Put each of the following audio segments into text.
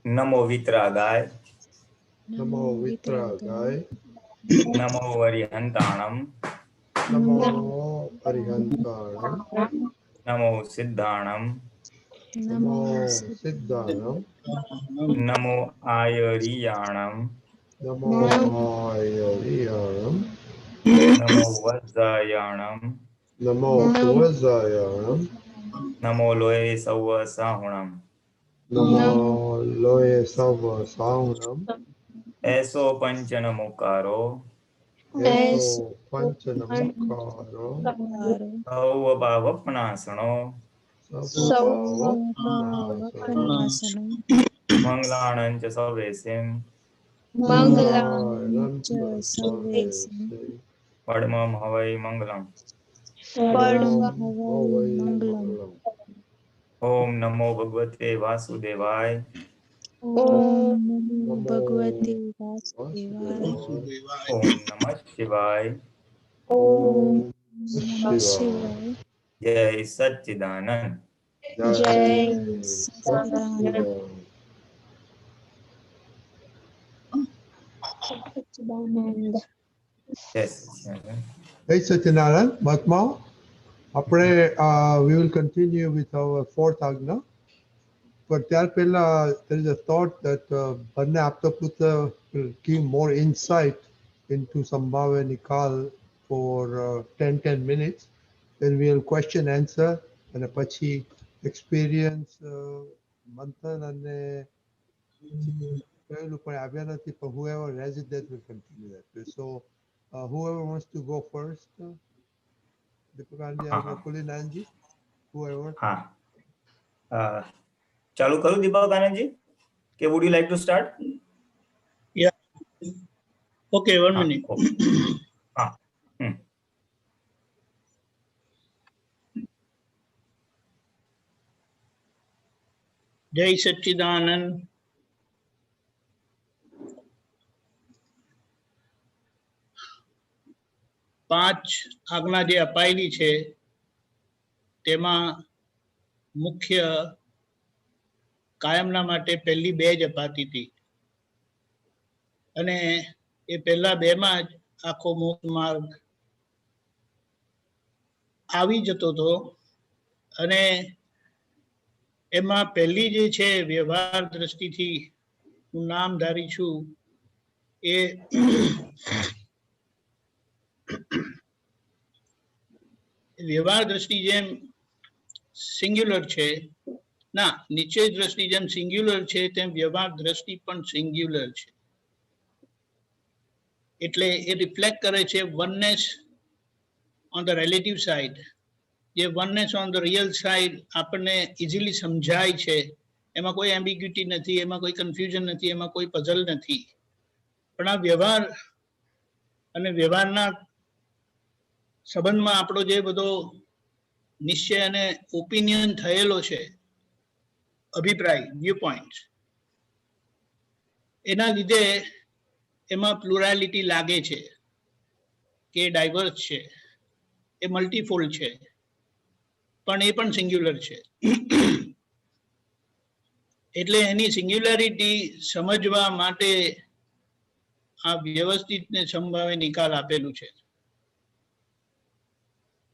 नमो वित्रागाय नमो वित्रागाय नमो वरिहंताणम नमो अरिहंताणम नमो सिद्धाणम नमो सिद्धाणम नमो आयरियाणम नमो आयरियाणम नमो वज्रायाणम नमो वज्रायाणम नमो लोये सव साहुणम नमो लोये सव साहुणम ऐसो पंच नमोकारो ऐसो पंच नमोकारो सौ भावपणासणो सवनासनो मंगलाणंच सवेसिम मंगलानंच सवेसे पद्मं हवै मंगलम परमं हवै मंगलम्। ओम नमो भगवते वासुदेवाय ओम नमो भगवते वासुदेवाय। ओम नमः शिवाय ओम नमः शिवाय। जय सच्चिदानंद जय सच्चिदानंद। जय सच्चिदानंद Hey Satyanarayan, Mahatma, we will continue with our fourth agna. But ત્યાર પહેલા there is a thought that બંને આપતાપુત્ર will give more insight into Sambhava Nikal for 10 minutes. Then we will question answer and પછી experience મંથન અને કહેલું પણ આવ્યા નથી પણ whoever resident will continue that. So whoever wants to go first, Deepakandi or Kulinanji, whoever. हाँ चालू करूं दीपक आनंद जी के would you like to start Yeah. Okay, 1 minute. हाँ જય સચ્ચિદાનંદ. પાંચ આજ્ઞા જે અપાયેલી છે તેમાં મુખ્ય કાયમના માટે પહેલી બે જ અપાતી હતી અને એ પહેલા બેમાં જ આખો મોક્ષ માર્ગ આવી જતો હતો અને એમાં પહેલી જે છે વ્યવહાર દ્રષ્ટિથી હું નામધારી છું એ વ્યવહાર દ્રષ્ટિ જેમ સિંગ્યુલર છે ના નિશ્ચય દ્રષ્ટિ જેમ સિંગ્યુલર છે તેમ વ્યવહાર દ્રષ્ટિ પણ સિંગ્યુલર છે એટલે એ રિફ્લેક્ટ કરે છે oneness on the relative side જે oneness on the real side આપણને ઇઝીલી સમજાય છે એમાં કોઈ એમ્બિગ્યુટી નથી એમાં કોઈ કન્ફ્યુઝન નથી એમાં કોઈ પઝલ નથી પણ આ વ્યવહાર અને વ્યવહારના સંબંધમાં આપણો જે બધો નિશ્ચય અને ઓપિનિયન થયેલો છે અભિપ્રાય વ્યૂ પોઈન્ટ એના લીધે એમાં પ્લુરાલિટી લાગે છે કે ડાયવર્સ છે એ મલ્ટીફોલ્ડ છે પણ એ પણ સિંગ્યુલર છે એટલે એની સિંગ્યુલારિટી સમજવા માટે આ વ્યવસ્થિત ને સંભાવે નિકાલ આપેલું છે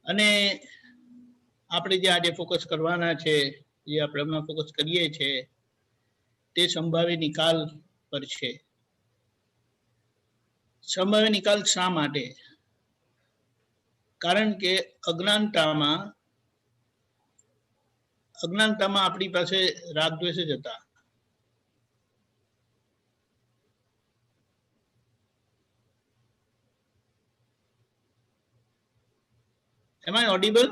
અને આપણે જે આજે ફોકસ કરવાના છે જે આપણે ફોકસ કરીએ છીએ તે સંભાવે નિકાલ પર છે સંભાવે નિકાલ શા માટે કારણ કે અજ્ઞાનતામાં આપણી પાસે રાગ દ્વેષ જ હતા Am I audible?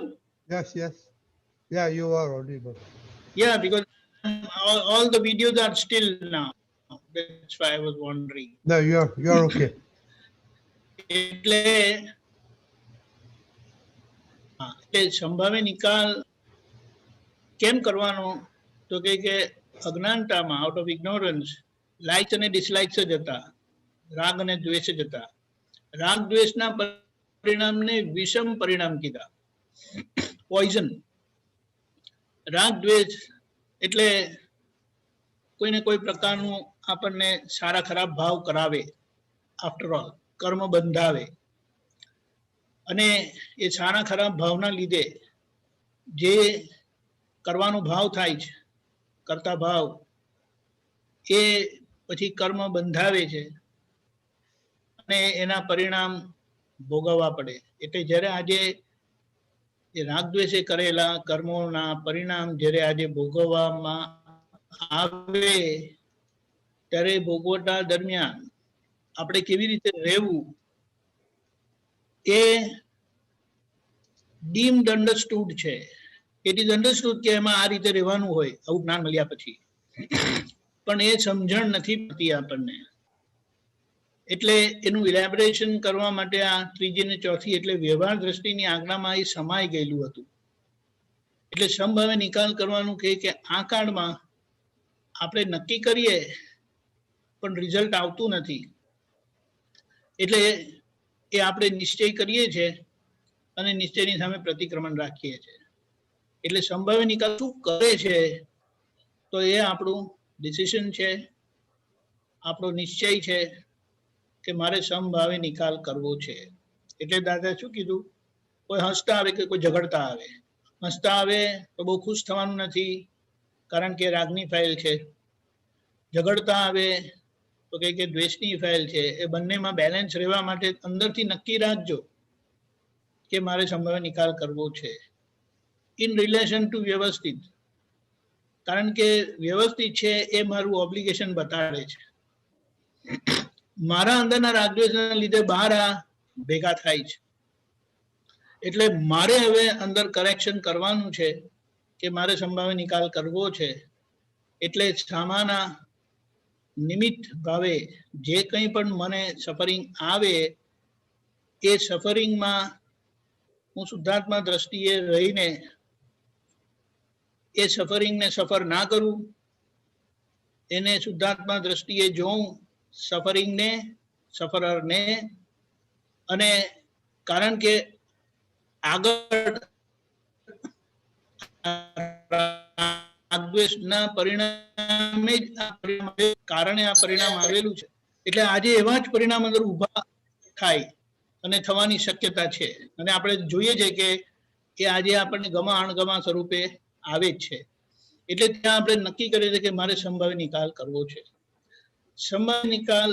Yes, yes. Yeah, you are audible. Yeah, because all the videos are still now. That's why I was wondering. No, you're okay. એટલે સંભાવે નિકાલ કેમ કરવાનો તો કે અજ્ઞાનતામાં આઉટ ઓફ ઇગ્નોરન્સ લાઇક્સ અને ડિસલાઇક્સ જ હતા રાગ અને દ્વેષ જ હતા રાગ દ્વેષના પરિણામને વિષમ પરિણામ કીધા પોઈઝન રાગ દ્વેષ એટલે કોઈને કોઈ પ્રકારનું આપણને સારા ખરાબ ભાવ કરાવે, આફ્ટર ઓલ કર્મ બંધાવે, અને એ સારા ખરાબ ભાવના લીધે જે કરવાનો ભાવ થાય છે, કરતા ભાવ, એ પછી કર્મ બંધાવે છે અને એના પરિણામ ભોગવવા પડે. એટલે જ્યારે આજે એ રાગદ્વેષે કરેલા કર્મોના પરિણામ જ્યારે આજે ભોગવવામાં આવે, ત્યારે ભોગવટા દરમિયાન આપણે કેવી રીતે રહેવું એ ડીમ્ડ અન્ડરસ્ટુડ છે. ઇટ ઇઝ અન્ડરસ્ટુડ કે એમાં આ રીતે રહેવાનું હોય આવું જ્ઞાન મળ્યા પછી, પણ એ સમજણ નથી પડતી આપણને. એટલે એનું ઇલેબોરેશન કરવા માટે આ ત્રીજી ને ચોથી એટલે વ્યવહાર દ્રષ્ટિની આજ્ઞામાં એ સમાઈ ગયેલું હતું. એટલે સમભાવે નિકાલ કરવાનું કહે કે આ કાળમાં આપણે નક્કી કરીએ પણ રિઝલ્ટ આવતું નથી, એટલે એ આપણે નિશ્ચય કરીએ છીએ અને નિશ્ચયની સામે પ્રતિક્રમણ રાખીએ છીએ. એટલે સંભાવ્ય નિકાલ શું કરે છે? તો એ આપણું ડિસિઝન છે, આપણો નિશ્ચય છે કે મારે સમભાવે નિકાલ કરવો છે. એટલે દાદા શું કીધું, કોઈ હસતા આવે કે કોઈ ઝઘડતા આવે. હસતા આવે તો બહુ ખુશ થવાનું નથી, કારણ કે રાગની ફાઇલ છે. ઝઘડતા આવે તો કે દ્વેષની ફાઇલ છે. એ બંનેમાં બેલેન્સ રહેવા માટે અંદરથી નક્કી રાખજો કે મારે સંભાવ્ય નિકાલ કરવો છે ઇન રિલેશન ટુ વ્યવસ્થિત. કારણ કે વ્યવસ્થિત છે એ મારું ઓબ્લિગેશન બતાડે છે. મારા અંદરના રાગદ્વેષના લીધે બહાર આ ભેગા થાય છે. એટલે મારે હવે અંદર કરેક્શન કરવાનું છે કે મારે સંભાવ્ય નિકાલ કરવો છે. એટલે સામાના નિમિત્ત ભાવે જે કંઈ પણ મને સફરિંગ આવે એ સફરિંગમાં હું શુદ્ધાત્મા દ્રષ્ટિએ રહીને એ સફરિંગને સફર ના કરું, એને શુદ્ધાત્મા દ્રષ્ટિએ જોઉં, સફરિંગને, સફરરને. અને કારણ કે આગળ રાગદ્વેષના પરિણામે જ કારણે આ પરિણામ આવેલું છે. એટલે આજે એવા જ પરિણામ અંદર ઊભા થાય અને થવાની શક્યતા છે. અને આપણે જોઈએ છે કે આજે આપણને ગમા અણગમા સ્વરૂપે આવે જ છે. એટલે ત્યાં આપણે નક્કી કરીએ છીએ કે મારે સંભાવ્ય નિકાલ કરવો છે. સંભાવ્ય નિકાલ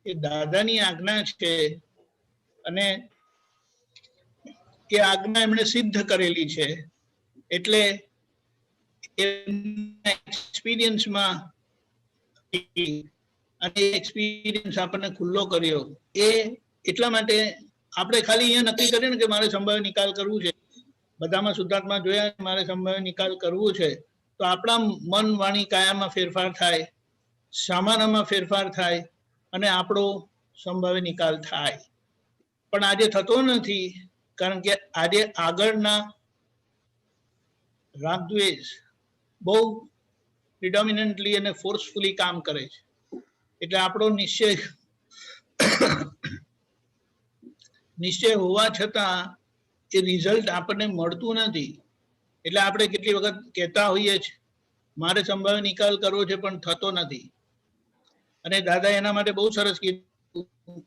એ દાદાની આજ્ઞા છે અને એ આજ્ઞા એમણે સિદ્ધ કરેલી છે. એટલે એક્સપિરિયન્સમાં અને એક્સપિરિયન્સ આપણને ખુલ્લો કર્યો એ એટલા માટે આપણે ખાલી અહીંયા નક્કી કરીએ ને કે મારે સંભાવ્ય નિકાલ કરવું છે, બધામાં શુદ્ધાત્મા જોયા મારે સંભાવ્ય નિકાલ કરવું છે, તો આપણા મન, વાણી, કાયામાં ફેરફાર થાય, સામાનામાં ફેરફાર થાય અને આપણો સંભાવ્ય નિકાલ થાય. પણ આજે થતો નથી, કારણ કે આજે આગળના રાગદ્વેષ બહુ પ્રિડોમિનન્ટલી અને ફોર્સફુલી કામ કરે છે. એટલે આપણો નિશ્ચય હોવા છતાં એ રિઝલ્ટ આપણને મળતું નથી. એટલે આપણે કેટલી વખત કહેતા હોઈએ છીએ મારે સંભાવ્ય નિકાલ કરવો છે પણ થતો નથી. અને દાદા એના માટે બહુ સરસ કીધું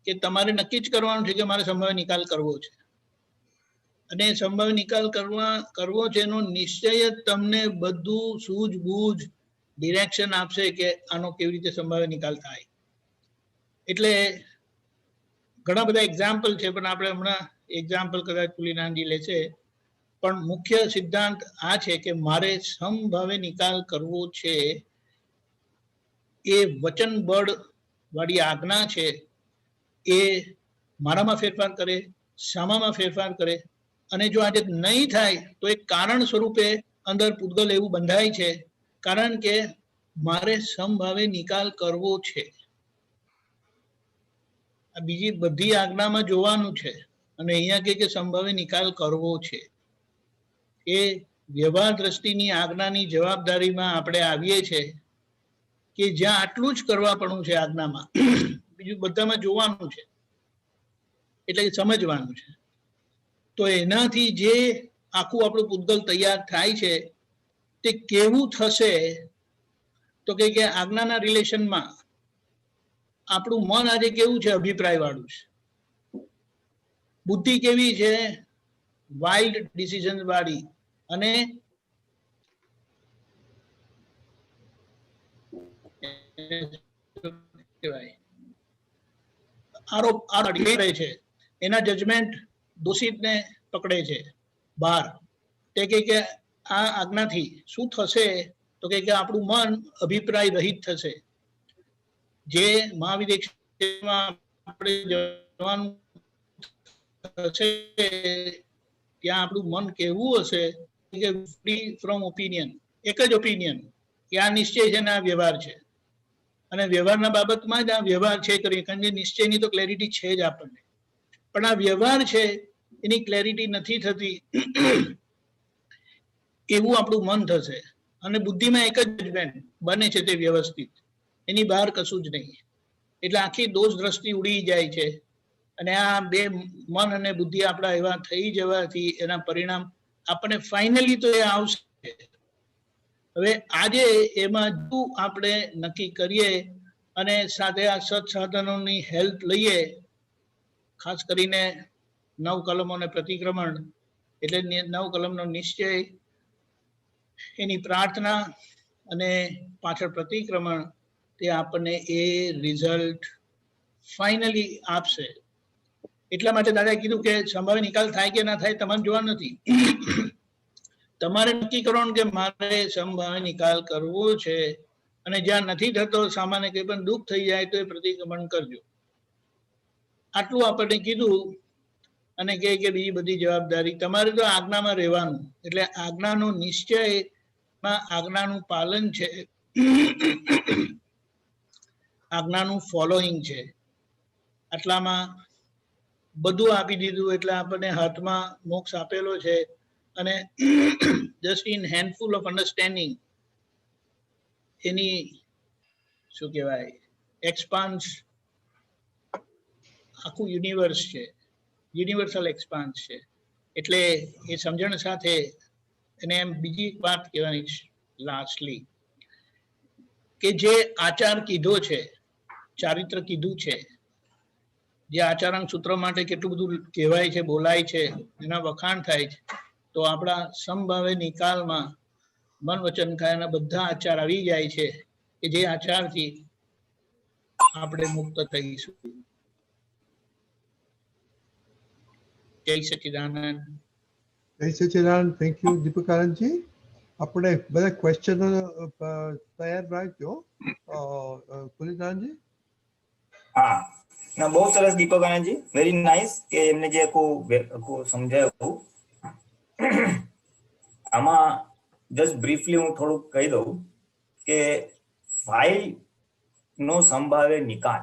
કે તમારે નક્કી જ કરવાનું છે કે મારે સંભાવ્ય નિકાલ કરવો છે. અને સંભાવ્ય નિકાલ કરવો છે એનો નિશ્ચય જ તમને બધું સૂઝબૂઝ ડિરેક્શન આપશે કે આનો કેવી રીતે સંભાવ્ય નિકાલ થાય. એટલે ઘણા બધા એક્ઝામ્પલ છે, પણ આપણે હમણાં એક્ઝામ્પલ કદાચ પુલિનાનજી લે છે. પણ મુખ્ય સિદ્ધાંત આ છે કે મારે સમભાવે નિકાલ કરવો છે. એ વચનબળ વાળી આજ્ઞા છે. એ મારામાં ફેરફાર કરે, સામામાં ફેરફાર કરે. અને જો આજે નહીં થાય તો એક કારણ સ્વરૂપે અંદર પૂતગલ એવું બંધાય છે, કારણ કે મારે સમભાવે નિકાલ કરવો છે. આ બીજી બધી આજ્ઞામાં જોવાનું છે અને અહીંયા કે સંભાવે નિકાલ કરવો છે. એ વ્યવહાર દ્રષ્ટિની આજ્ઞાની જવાબદારીમાં આપણે આવીએ છીએ કે જ્યાં આટલું જ કરવા પડવું છે આજ્ઞામાં, બીજું બધામાં જોવાનું છે, એટલે સમજવાનું છે. તો એનાથી જે આખું આપણું પૂતગલ તૈયાર થાય છે તે કેવું થશે તો કે આજ્ઞાના રિલેશનમાં આપણું મન આજે કેવું છે? અભિપ્રાય વાળું છે. બુદ્ધિ કેવી છે? વાઇલ્ડ ડિસિઝન વાળી અને આરોપ કરે છે, એના જજમેન્ટ દોષિતને પકડે છે બહાર. તે કે આ આજ્ઞાથી શું થશે? તો કે આપણું મન અભિપ્રાય રહિત થશે. જે મહાવિદ્યામાં આપણે જવાનું થશે ત્યાં આપણું મન કેવું હશે? કે ફ્રી ફ્રોમ ઓપિનિયન, એક જ ઓપિનિયન કે આ નિશ્ચય છે ને આ વ્યવહાર છે. અને વ્યવહારના બાબતમાં જ આ વ્યવહાર છે કરીએ, કારણ કે નિશ્ચયની તો ક્લેરિટી છે જ આપણને, પણ આ વ્યવહાર છે એની ક્લેરિટી નથી થતી એવું આપણું મન થશે. અને બુદ્ધિમાં એક જ જજમેન્ટ બને છે, તે વ્યવસ્થિત, એની બહાર કશું જ નહીં. એટલે આખી દોષ દ્રષ્ટિ ઉડી જાય છે. અને આ બે મન અને બુદ્ધિ આપણા એવા થઈ જવાથી એના પરિણામ આપણે ફાઇનલી તો એ આવશે. હવે આજે એમાં જો આપણે નક્કી કરીએ અને સાથે આ સત્સાધનોની હેલ્પ લઈએ, ખાસ કરીને 9 કલમોને પ્રતિક્રમણ એટલે 9 કલમનો નિશ્ચય, એની પ્રાર્થના અને પાછળ પ્રતિક્રમણ, તે આપણને એ રિઝલ્ટ ફાઇનલી આપશે. એટલા માટે દાદાએ કીધું કે સંભાવે નિકાલ થાય કે ના થાય તમારે જોવા નથી. તમારે નક્કી કરવાનું કે મારે સંભાવે નિકાલ કરવો છે. અને જ્યાં નથી થતો, સામાન્ય કંઈ પણ દુઃખ થઈ જાય તો એ પ્રતિક્રમણ કરજો. આટલું આપણને કીધું. અને કે બીજી બધી જવાબદારી તમારે તો આજ્ઞામાં રહેવાનું. એટલે આજ્ઞાનો નિશ્ચયમાં આજ્ઞાનું પાલન છે, આજ્ઞાનું ફોલોઈંગ છે. આટલામાં બધું આપી દીધું. એટલે આપણને હાથમાં મોક્ષ આપેલો છે. અને જસ્ટ ઇન હેન્ડફુલ ઓફ અન્ડરસ્ટેન્ડિંગ એની શું કહેવાય એક્સપાન્સ આખું યુનિવર્સ છે, યુનિવર્સલ એક્સપાન્સ છે. એટલે એ સમજણ સાથે એને એમ બીજી એક વાત કહેવાની છે લાસ્ટલી, કે જે આચાર કીધો છે, ચારિત્ર કીધું છે, જે આચારાંગ સૂત્ર માટે કેટલું બધું કહેવાય છે, બોલાય છે, એના વખાણ થાય છે, તો આપણા સમભાવે નિકાલમાં મન વચન કાયાના બધા આચાર આવી જાય છે, કે જે આચારથી આપણે મુક્ત થઈશું. જય સચિદાનંદ. જય સચિદાનંદ. Thank you દીપકાનંદજી. આપણે બધા ક્વેશ્ચનો તૈયાર રાખજો પુનિતાનંદજી. હા, ના બહુ સરસ દીપક આનંદજી, વેરી નાઇસ કે એમને જે આખું સમજાયું. આમાં જસ્ટ બ્રીફલી હું થોડુંક કહી દઉં કે ફાઇલ નો સંભાવે નિકાલ,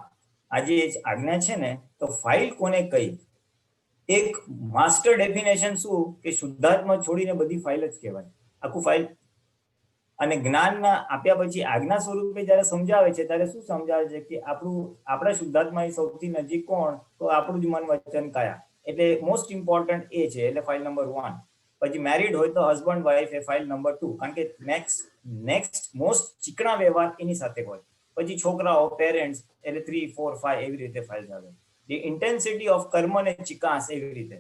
આજે આજ્ઞા છે ને, તો ફાઇલ કોને કહી? એક માસ્ટર ડેફિનેશન શું કે શુદ્ધાત્મા છોડીને બધી ફાઇલ જ કહેવાય, આખું ફાઇલ. અને જ્ઞાન આપ્યા પછી આજ્ઞા સ્વરૂપે જયારે સમજાવે છે ત્યારે શું સમજાવે છે કે આપણા શુદ્ધાત્મા સૌથી નજીક કોણ? તો આપણું જ મન વચન કાયા. એટલે મોસ્ટ ઇમ્પોર્ટન્ટ એ છે, એટલે ફાઇલ નંબર 1. પછી મેરિડ હોય તો હસબન્ડ વાઇફ એ ફાઇલ નંબર 2, કારણ કે નેક્સ્ટ મોસ્ટ ચીકણા વ્યવહાર એની સાથે હોય. પછી છોકરાઓ, પેરેન્ટ્સ, એટલે 3, 4, 5 એવી રીતે ફાઇલ આવે. The intensity of કર્મ ને ચિકાસ એવી રીતે.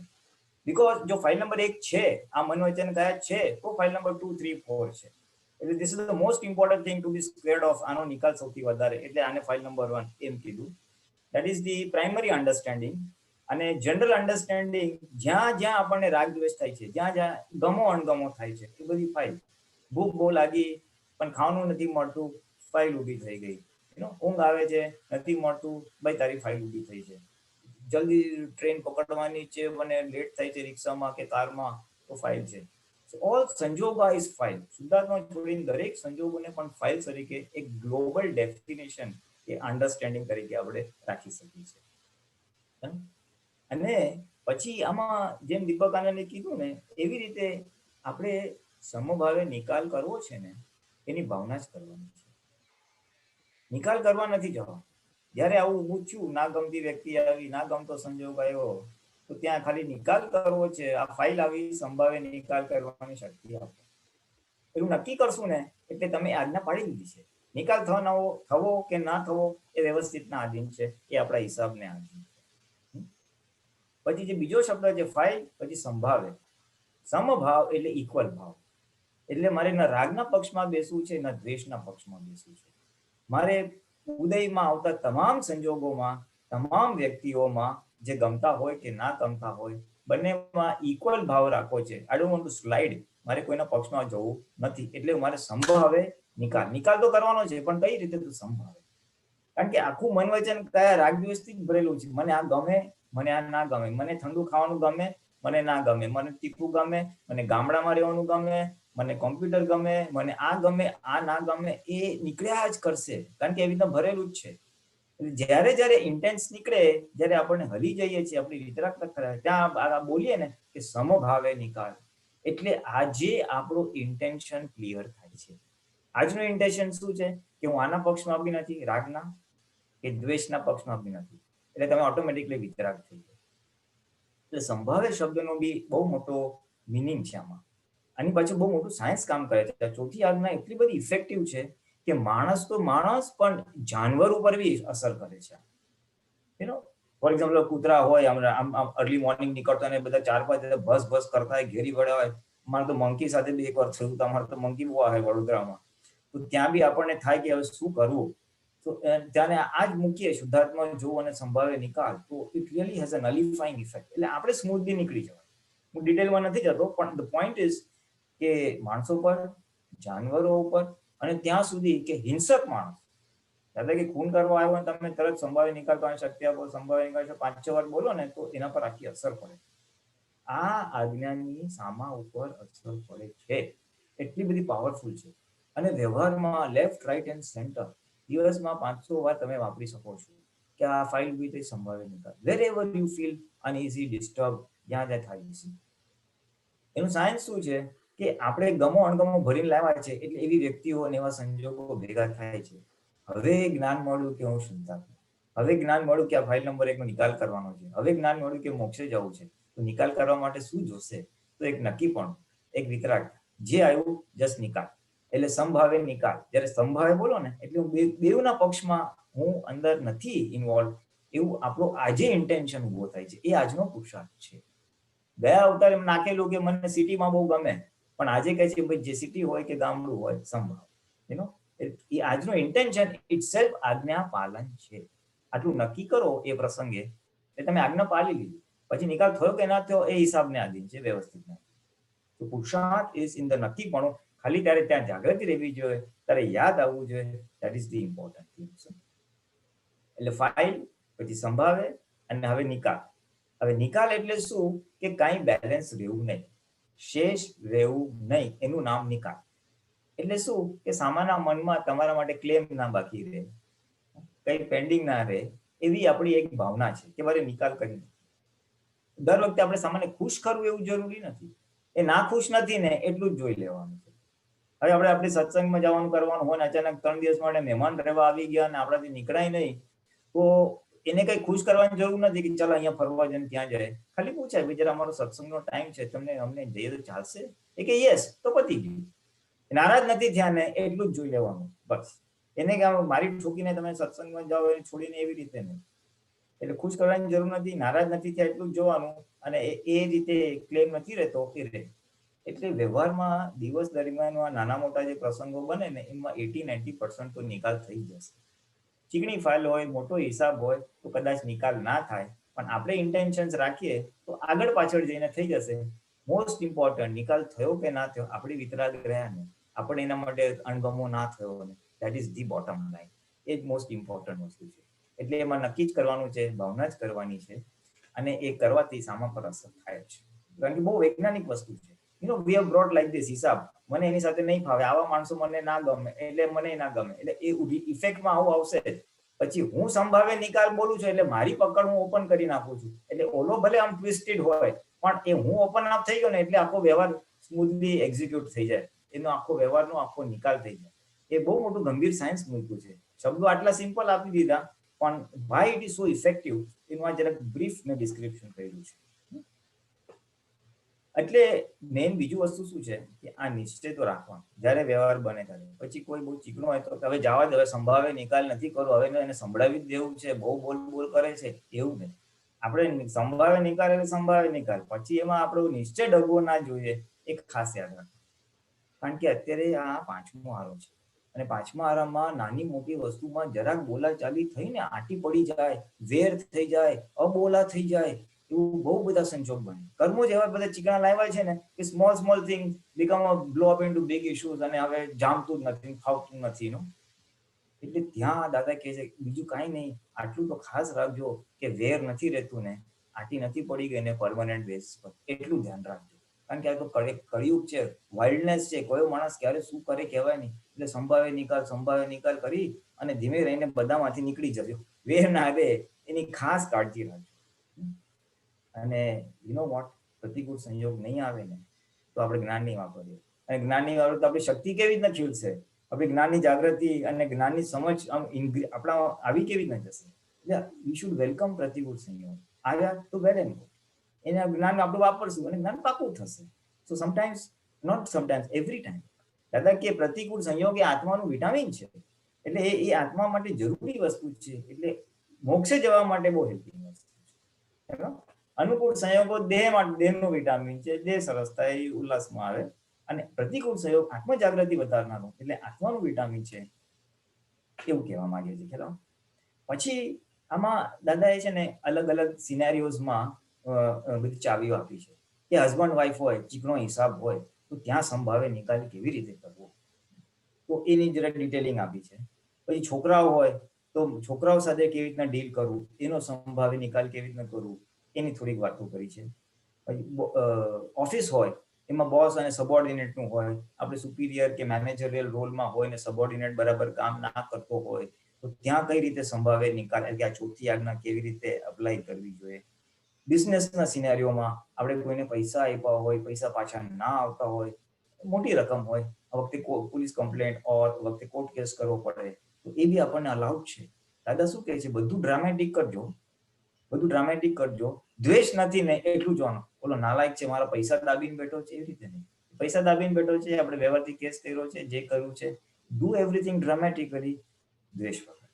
બીકોઝ જો ફાઇલ નંબર 1 છે, આ મન વચન કાયા છે, તો ફાઇલ નંબર 2, 3, 4 છે. એટલે this is the most important thing to be squared off. આનો નિકાલ સૌથી વધારે, એટલે આને ફાઇલ નંબર 1 એમ કીધું. That is the primary understanding. અને જનરલ અન્ડરસ્ટેન્ડિંગ, જ્યાં જ્યાં આપણને રાગ દ્વેષ થાય છે, જ્યાં જ્યાં ગમો અણગમો થાય છે, એ બધી ફાઇલ. ભૂખ બહુ લાગી પણ ખાવાનું નથી મળતું, ફાઇલ ઊભી થઈ ગઈ. ઊંઘ આવે છે, નથી મળતું, ભાઈ તારી ફાઇલ ઊભી થઈ છે. જલ્દી ટ્રેન પકડવાની છે અને લેટ થાય છે રિક્ષામાં કે કારમાં, તો ફાઇલ છે. ઓલ સંજોગો ઇઝ ફાઇલ. શુદ્ધાત્મા છોડીને દરેક સંજોગોને પણ ફાઇલ તરીકે એક ગ્લોબલ ડેફિનેશન કે અન્ડરસ્ટેન્ડિંગ તરીકે આપણે રાખી શકીએ છીએ. અને પછી આમાં જેમ દીપક આનંદે કીધું ને, એવી રીતે આપણે સમભાવે નિકાલ કરવો છે ને, એની ભાવના જ કરવાની છે. નિકાલ કરવા નથી જવા. જયારે આવું ઊભું થયું, ના ગમતી વ્યક્તિ આવી, ના ગમતો સંજોગ આવ્યો, તો ત્યાં ખાલી નિકાલ કરવો છે. આ ફાઇલ આવી સંભાવે નિકાલ કરવાની શક્તિ આપે. એવું નક્કી કરશું ને, એટલે તમે આજ્ઞા પાડી દીધી છે. નિકાલ થવો કે ના થવો એ વ્યવસ્થિતના આધીન છે, એ આપણા હિસાબને આધીન છે. પછી જે બીજો શબ્દ છે ફાઇલ, પછી સંભાવે. સમભાવ એટલે ઇક્વલ ભાવ, એટલે મારે ના રાગના પક્ષમાં બેસવું છે ના દ્વેષના પક્ષમાં બેસવું છે. મારે ઉદયમાં આવતા તમામ સંજોગોમાં, તમામ વ્યક્તિઓમાં જે ગમતા હોય કે ના ગમતા હોય, બંનેમાં ઇક્વલ ભાવ રાખવો છે. I don't want to slide, મારે કોઈના પક્ષમાં જવું નથી. એટલે મારે સંભાવે નિકાલ તો કરવાનો છે, પણ કઈ રીતે તો સંભાવે. કારણ કે આખું મન વચન કયા રાગ દ્વેષથી જ ભરેલું છે. મને આ ગમે, મને આ ના ગમે, મને ઠંડુ ખાવાનું ગમે, મને ના ગમે, મને તીખું ગમે, મને ગામડામાં રહેવાનું ગમે, મને કોમ્પ્યુટર ગમે, મને આ ગમે, આ ના ગમે, એ નીકળ્યા જ કરશે, કારણ કે એવી રીતના ભરેલું જ છે. જ્યારે ઇન્ટેન્સ નીકળે, જ્યારે આપણને હલી જઈએ છીએ, આપણી વિતરાક ત્યાં બોલીએ ને કે સમભાવે નિકાલ, એટલે આજે આપણું ઇન્ટેન્શન ક્લિયર થાય છે. આજનું ઇન્ટેન્શન શું છે કે હું આના પક્ષમાં બી નથી, રાગના કે દ્વેષના પક્ષમાં બી નથી, એટલે તમે ઓટોમેટિકલી વિતરાગ થઈ જાય. એટલે સંભાવે શબ્દનો બી બહુ મોટો મિનિંગ છે આમાં. આની પાછળ બહુ મોટું સાયન્સ કામ કરે છે. ચોથી આજ્ઞા એટલી બધી ઇફેક્ટિવ છે કે માણસ તો માણસ પણ જાનવર ઉપર બી અસર કરે છે. ફોર એક્ઝામ્પલ કૂતરા હોય, આમ અર્લી મોર્નિંગ નીકળતા ને બધા 4-5 બસ કરતા હોય, ઘેરી વળ્યા હોય. અમારે તો મંકી સાથે બી એકવાર થયું, અમારે તો મંકી બહુ આવે વડોદરામાં, તો ત્યાં બી આપણને થાય કે હવે શું કરવું. તો ત્યાં આ જ મૂકીએ શુદ્ધાત્મા જો અને સંભાવે નિકાલ, તો it really has a nullifying effect. એટલે આપણે સ્મૂથલી નીકળી જવાય. હું ડિટેલમાં નથી જતો, પણ ધ પોઈન્ટ ઇઝ કે માણસો પર, જાનવરો ઉપર, અને ત્યાં સુધી કે હિંસક માણસ, દાદા કે ખૂન કરવા આવ્યો ને તમે તરત સંભાવે નિકાલ કરવાની શક્તિ આપો, સંભાવે નિકાલ 5-6 વાર બોલો ને તો એના પર આખી અસર પડે. આ આજ્ઞાની સામા ઉપર અસર પડે છે, એટલી બધી પાવરફુલ છે. અને વ્યવહારમાં લેફ્ટ, રાઈટ એન્ડ સેન્ટર દિવસમાં 500 વાર તમે વાપરી શકો છો કે આ ફાઇલ બી તે સંભાવે નિકાલ. Wherever you feel uneasy, disturb, જ્યાં થાય છે. એનું સાયન્સ શું છે કે આપણે ગમો અણગમો ભરીને લાવ્યા છે, એટલે એવી વ્યક્તિઓ અને એવા સંજોગો ભેગા થાય છે. હવે જ્ઞાન મળ્યું કે હું શુદ્ધાત્મા, હવે જ્ઞાન મળ્યું કે આ ફાઇલ નંબર 1 નો નિકાલ કરવાનો છે, હવે જ્ઞાન મળ્યું કે મોક્ષે જવું છે. તો નિકાલ કરવા માટે શું જોશે? તો એક નક્કીપણું, એક વિતરાગ. જે આવ્યું જસ્ટ નિકાલ, એટલે સંભાવે નિકાલ. જ્યારે સંભાવે બોલો ને એટલે હું બેઉના પક્ષમાં હું અંદર નથી ઇન્વોલ્વ, એવું આપણું આજે ઇન્ટેન્શન ઉભો થાય છે. એ આજનો પુરુષાર્થ છે. ગયા અવતાર એમ નાખેલું કે મને સિટીમાં બહુ ગમે, પણ આજે કહે છે ભાઈ જે સિટી હોય કે ગામડું હોય સંભાવ. એ આજનો ઇન્ટેન્શન ઇટસેલ્ફ આજ્ઞા પાલન છે. આટલું નક્કી કરો એ પ્રસંગે એટલે તમે આજ્ઞા પાલી લીધી. પછી નિકાલ થયો કે ના થયો એ હિસાબને આધીન છે, વ્યવસ્થિત નથી. તો પુરુષાર્થ ઇઝ ઇન ધ નક્કીપણું. ખાલી ત્યારે ત્યાં જાગૃતિ રહેવી જોઈએ, ત્યારે યાદ આવવું જોઈએ. That is the important thing. એટલે ફાઇલ, પછી સંભાવે, અને હવે નિકાલ. હવે નિકાલ એટલે શું કે કાંઈ બેલેન્સ રહેવું નહીં, શેષ રહેવું નહીં, એનું નામ નિકાલ. એટલે શું કે સામાના મનમાં તમારા માટે ક્લેમ ના બાકી રહે, કઈ પેન્ડિંગ ના રહે, એવી આપણી એક ભાવના છે કે મારે નિકાલ કરી. દર વખતે આપણે સામાન્ય ખુશ કરવું એવું જરૂરી નથી. એ ના ખુશ નથી ને એટલું જ જોઈ લેવાનું છે. હવે આપણે આપણી સત્સંગમાં જવાનું કરવાનું હોય ને અચાનક 3 દિવસ માટે મહેમાન રહેવા આવી ગયા અને આપણાથી નીકળાય નહીં, તો એને કઈ ખુશ કરવાની જરૂર નથી કે ચાલો અહીંયા ફરવા જઈને ત્યાં જાય. ખાલી પૂછાય ભાઈ જરા અમારો સત્સંગનો ટાઈમ છે, તમને અમને જઈએ તો ચાલશે? એ કે યસ, તો પતી ગયું. નારાજ નથી થયા ને એટલું જ જોઈ લેવાનું બસ. એને કે મારી ઠોકીને તમે સત્સંગમાં જાઓ એ છોડીને એવી રીતે નહીં. એટલે ખુશ કરવાની જરૂર નથી, નારાજ નથી થયા એટલું જ જોવાનું, અને એ રીતે ક્લેમ નથી રહેતો એ રહે. એટલે વ્યવહારમાં દિવસ દરમિયાન નાના મોટા જે પ્રસંગો બને ને એમાં 80-90% તો નિકાલ થઈ જશે. ચીકણી ફાઇલ હોય, મોટો હિસાબ હોય તો કદાચ નિકાલ ના થાય, પણ આપણે ઇન્ટેન્શન્સ રાખીએ તો આગળ પાછળ જઈને થઈ જશે. મોસ્ટ ઇમ્પોર્ટન્ટ, નિકાલ થયો કે ના થયો, આપણી વિતરાગ રહ્યા ને, આપણે એના માટે અણગમો ના થયો ને, that is the bottom line. એ જ મોસ્ટ ઇમ્પોર્ટન્ટ વસ્તુ છે. એટલે એમાં નક્કી જ કરવાનું છે, ભાવના જ કરવાની છે, અને એ કરવાથી સામા પર અસર થાય છે. કારણ કે બહુ વૈજ્ઞાનિક વસ્તુ છે. We have brought like this હિસાબ. મને એની સાથે નહીં ફાવે, આવા માણસો મને ના ગમે, એટલે મને ના ગમે, એટલે એ ઇફેક્ટમાં આવું આવશે. પછી હું સંભાવે નિકાલ બોલું છું એટલે મારી પકડ હું ઓપન કરી નાખું છું. એટલે ઓલો ભલે આમ ટ્વિસ્ટેડ હોય, પણ એ હું ઓપન અપ થઈ ગયો ને એટલે આખો વ્યવહાર સ્મૂથલી એક્ઝિક્યુટ થઈ જાય. એનો આખો વ્યવહારનો આખો નિકાલ થઈ જાય. એ બહુ મોટું ગંભીર સાયન્સ મૂક્યું છે. શબ્દો આટલા સિમ્પલ આપી દીધા, પણ Y it is so effective એનું આ જરાક બ્રીફ મેં ડિસ્ક્રિપ્શન કર્યું છે. એટલે મેઇન બીજું વસ્તુ શું છે કે આ નિશ્ચય તો રાખવાનો જ્યારે વ્યવહાર બને ત્યારે. પછી કોઈ બહુ ચીકણો હોય તો હવે જવા દે, હવે સંભાવે નિકાલ નથી કરવો, હવે એને સંભળાવી જ દેવું છે, બહુ બોલ કરે છે, એવું નહીં. આપણે સંભાવે નિકાલ એટલે સંભાવે નિકાલ, પછી એમાં આપણો નિશ્ચય ડગવો ના જોઈએ, એક ખાસ યાદ રાખો. કારણ કે અત્યારે આ 5મો આરો છે અને 5મા આરામાં નાની મોટી વસ્તુમાં જરાક બોલાચાલી થઈને આંટી પડી જાય, વેર થઈ જાય, અબોલા થઈ જાય, એવું બહુ બધા સંજોગ બને. કર્મો જ એવા બધા ચીકણા લાવ્યા છે ને કે small thing become a blow up into big issues, અને હવે જામતું જ નથી, ફાવતું નથી નો. એટલે ત્યાં દાદા કહે છે બીજું કાંઈ નહીં, આટલું તો ખાસ રાખજો કે વેર નથી રહેતું ને, આંટી નથી પડી ગઈ ને પરમાનન્ટ બેઝ પર, એટલું ધ્યાન રાખજો. કારણ કે આ તો કળિયુગ છે, વાઇલ્ડનેસ છે, કયો માણસ ક્યારે શું કરે કહેવાય નહીં. એટલે સંભાવે નિકાલ કરી અને ધીમે રહીને બધામાંથી નીકળી જજો, વેર ના આવે એની ખાસ કાળજી રાખજો. અને યુ નો વોટ, પ્રતિકૂળ સંયોગ નહીં આવે ને તો આપણે જ્ઞાન નહીં વાપરીએ, અને જ્ઞાન નહીં વાપરીએ તો આપણી શક્તિ કેવી રીતના ખીલશે, આપણી જ્ઞાનની જાગૃતિ અને જ્ઞાનની સમજ આપણા આવી કેવી રીતના જશે. એટલે વી શુડ વેલકમ પ્રતિકૂળ સંયોગ. આવ્યા તો વેલ એન્ડ ગુડ, એના જ્ઞાન આપણે વાપરશું અને જ્ઞાન પાકું થશે. So sometimes, not sometimes, every time. દાદા કે પ્રતિકૂળ સંયોગ એ આત્માનું વિટામિન છે, એટલે એ આત્મા માટે જરૂરી વસ્તુ છે, એટલે મોક્ષે જવા માટે બહુ હેલ્પિંગ વસ્તુ છે. અનુકૂળ સંયોગો દેહનું વિટામિન છે, દેહ સરસ થાય, ઉલ્લાસમાં આવે. અને પ્રતિકૂળ સંયોગ આત્મ જાગૃતિ વધારનારો, એટલે આત્માનું વિટામિન છે, એવું કહેવા માંગે છે. ખ્યાલ. પછી આમાં દાદાએ છે ને અલગ અલગ સિનેરિયોઝમાં બધી ચાવીઓ આપી છે કે હસબન્ડ વાઈફ હોય, ચીકણો હિસાબ હોય તો ત્યાં સંભાવે નિકાલ કેવી રીતે કરવો, તો એની જરાક ડિટેલિંગ આપી છે. પછી છોકરાઓ હોય તો છોકરાઓ સાથે કેવી રીતના ડીલ કરવું, એનો સંભાવે નિકાલ કેવી રીતના કરવું, એની થોડીક વાતો કરી છે. પછી ઓફિસ હોય એમાં બોસ અને સબોર્ડિનેટનું હોય, આપણે સુપિરિયર કે મેનેજરિયલ રોલમાં હોય ને સબોર્ડિનેટ બરાબર કામ ના કરતો હોય તો ત્યાં કઈ રીતે સંભાવે નિકાલ, એટલે આ ચોથી આજ્ઞા કેવી રીતે અપ્લાય કરવી જોઈએ. બિઝનેસના સિનેરિયોમાં આપણે કોઈને પૈસા આપ્યા હોય, પૈસા પાછા ના આવતા હોય, મોટી રકમ હોય, આ વખતે પોલીસ કમ્પ્લેન્ટ ઓર વખતે કોર્ટ કેસ કરવો પડે, તો એ બી આપણને અલાઉડ છે. દાદા શું કહે છે, બધું ડ્રામેટિક કરજો, દ્વેષ નથી ને એટલું જોવાનું. ઓલો નાલાયક છે, મારા પૈસા દાબીને બેઠો છે, એવી રીતે નહીં. પૈસા દાબીને બેઠો છે, આપણે વ્યવહારથી કેસ કર્યો છે, જે કર્યું છે, ડુ એવરીથિંગ ડ્રામેટિકલી, દ્વેષ વગર.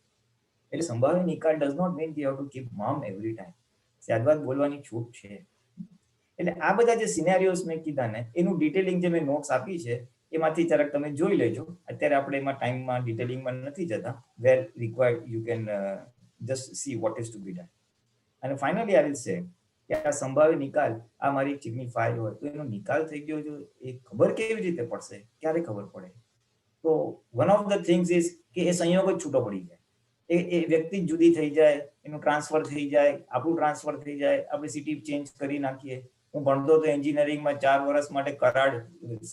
એટલે સંભાવે નિકાલ does not mean you have to keep mum every time. ત્યારબાદ બોલવાની છૂટ છે. એટલે આ બધા જે સિનેરિયોસ મેં કીધા ને એનું ડિટેલિંગ જે મેં નોટ્સ આપી છે એમાંથી જરાક તમે જોઈ લેજો. અત્યારે આપણે એમાં ટાઈમમાં ડિટેલિંગમાં નથી જતા. Where required you can just see what is to be done. અને ફાઇનલી આઈ વિલ સે કે આ સંભાવે નિકાલ, આ મારી ચીકની ફાઇલ હોય તો એનો નિકાલ થઈ ગયો, જો એ ખબર કેવી રીતે પડશે, ક્યારે ખબર પડે? તો one of the things is કે એ સંયોગ જ છૂટો પડી જાય, એ વ્યક્તિ જુદી થઈ જાય, એનું ટ્રાન્સફર થઈ જાય, આપણું ટ્રાન્સફર થઈ જાય, આપણે સિટી ચેન્જ કરી નાખીએ. હું ભણતો તો એન્જિનિયરિંગમાં 4 વર્ષ માટે Karad,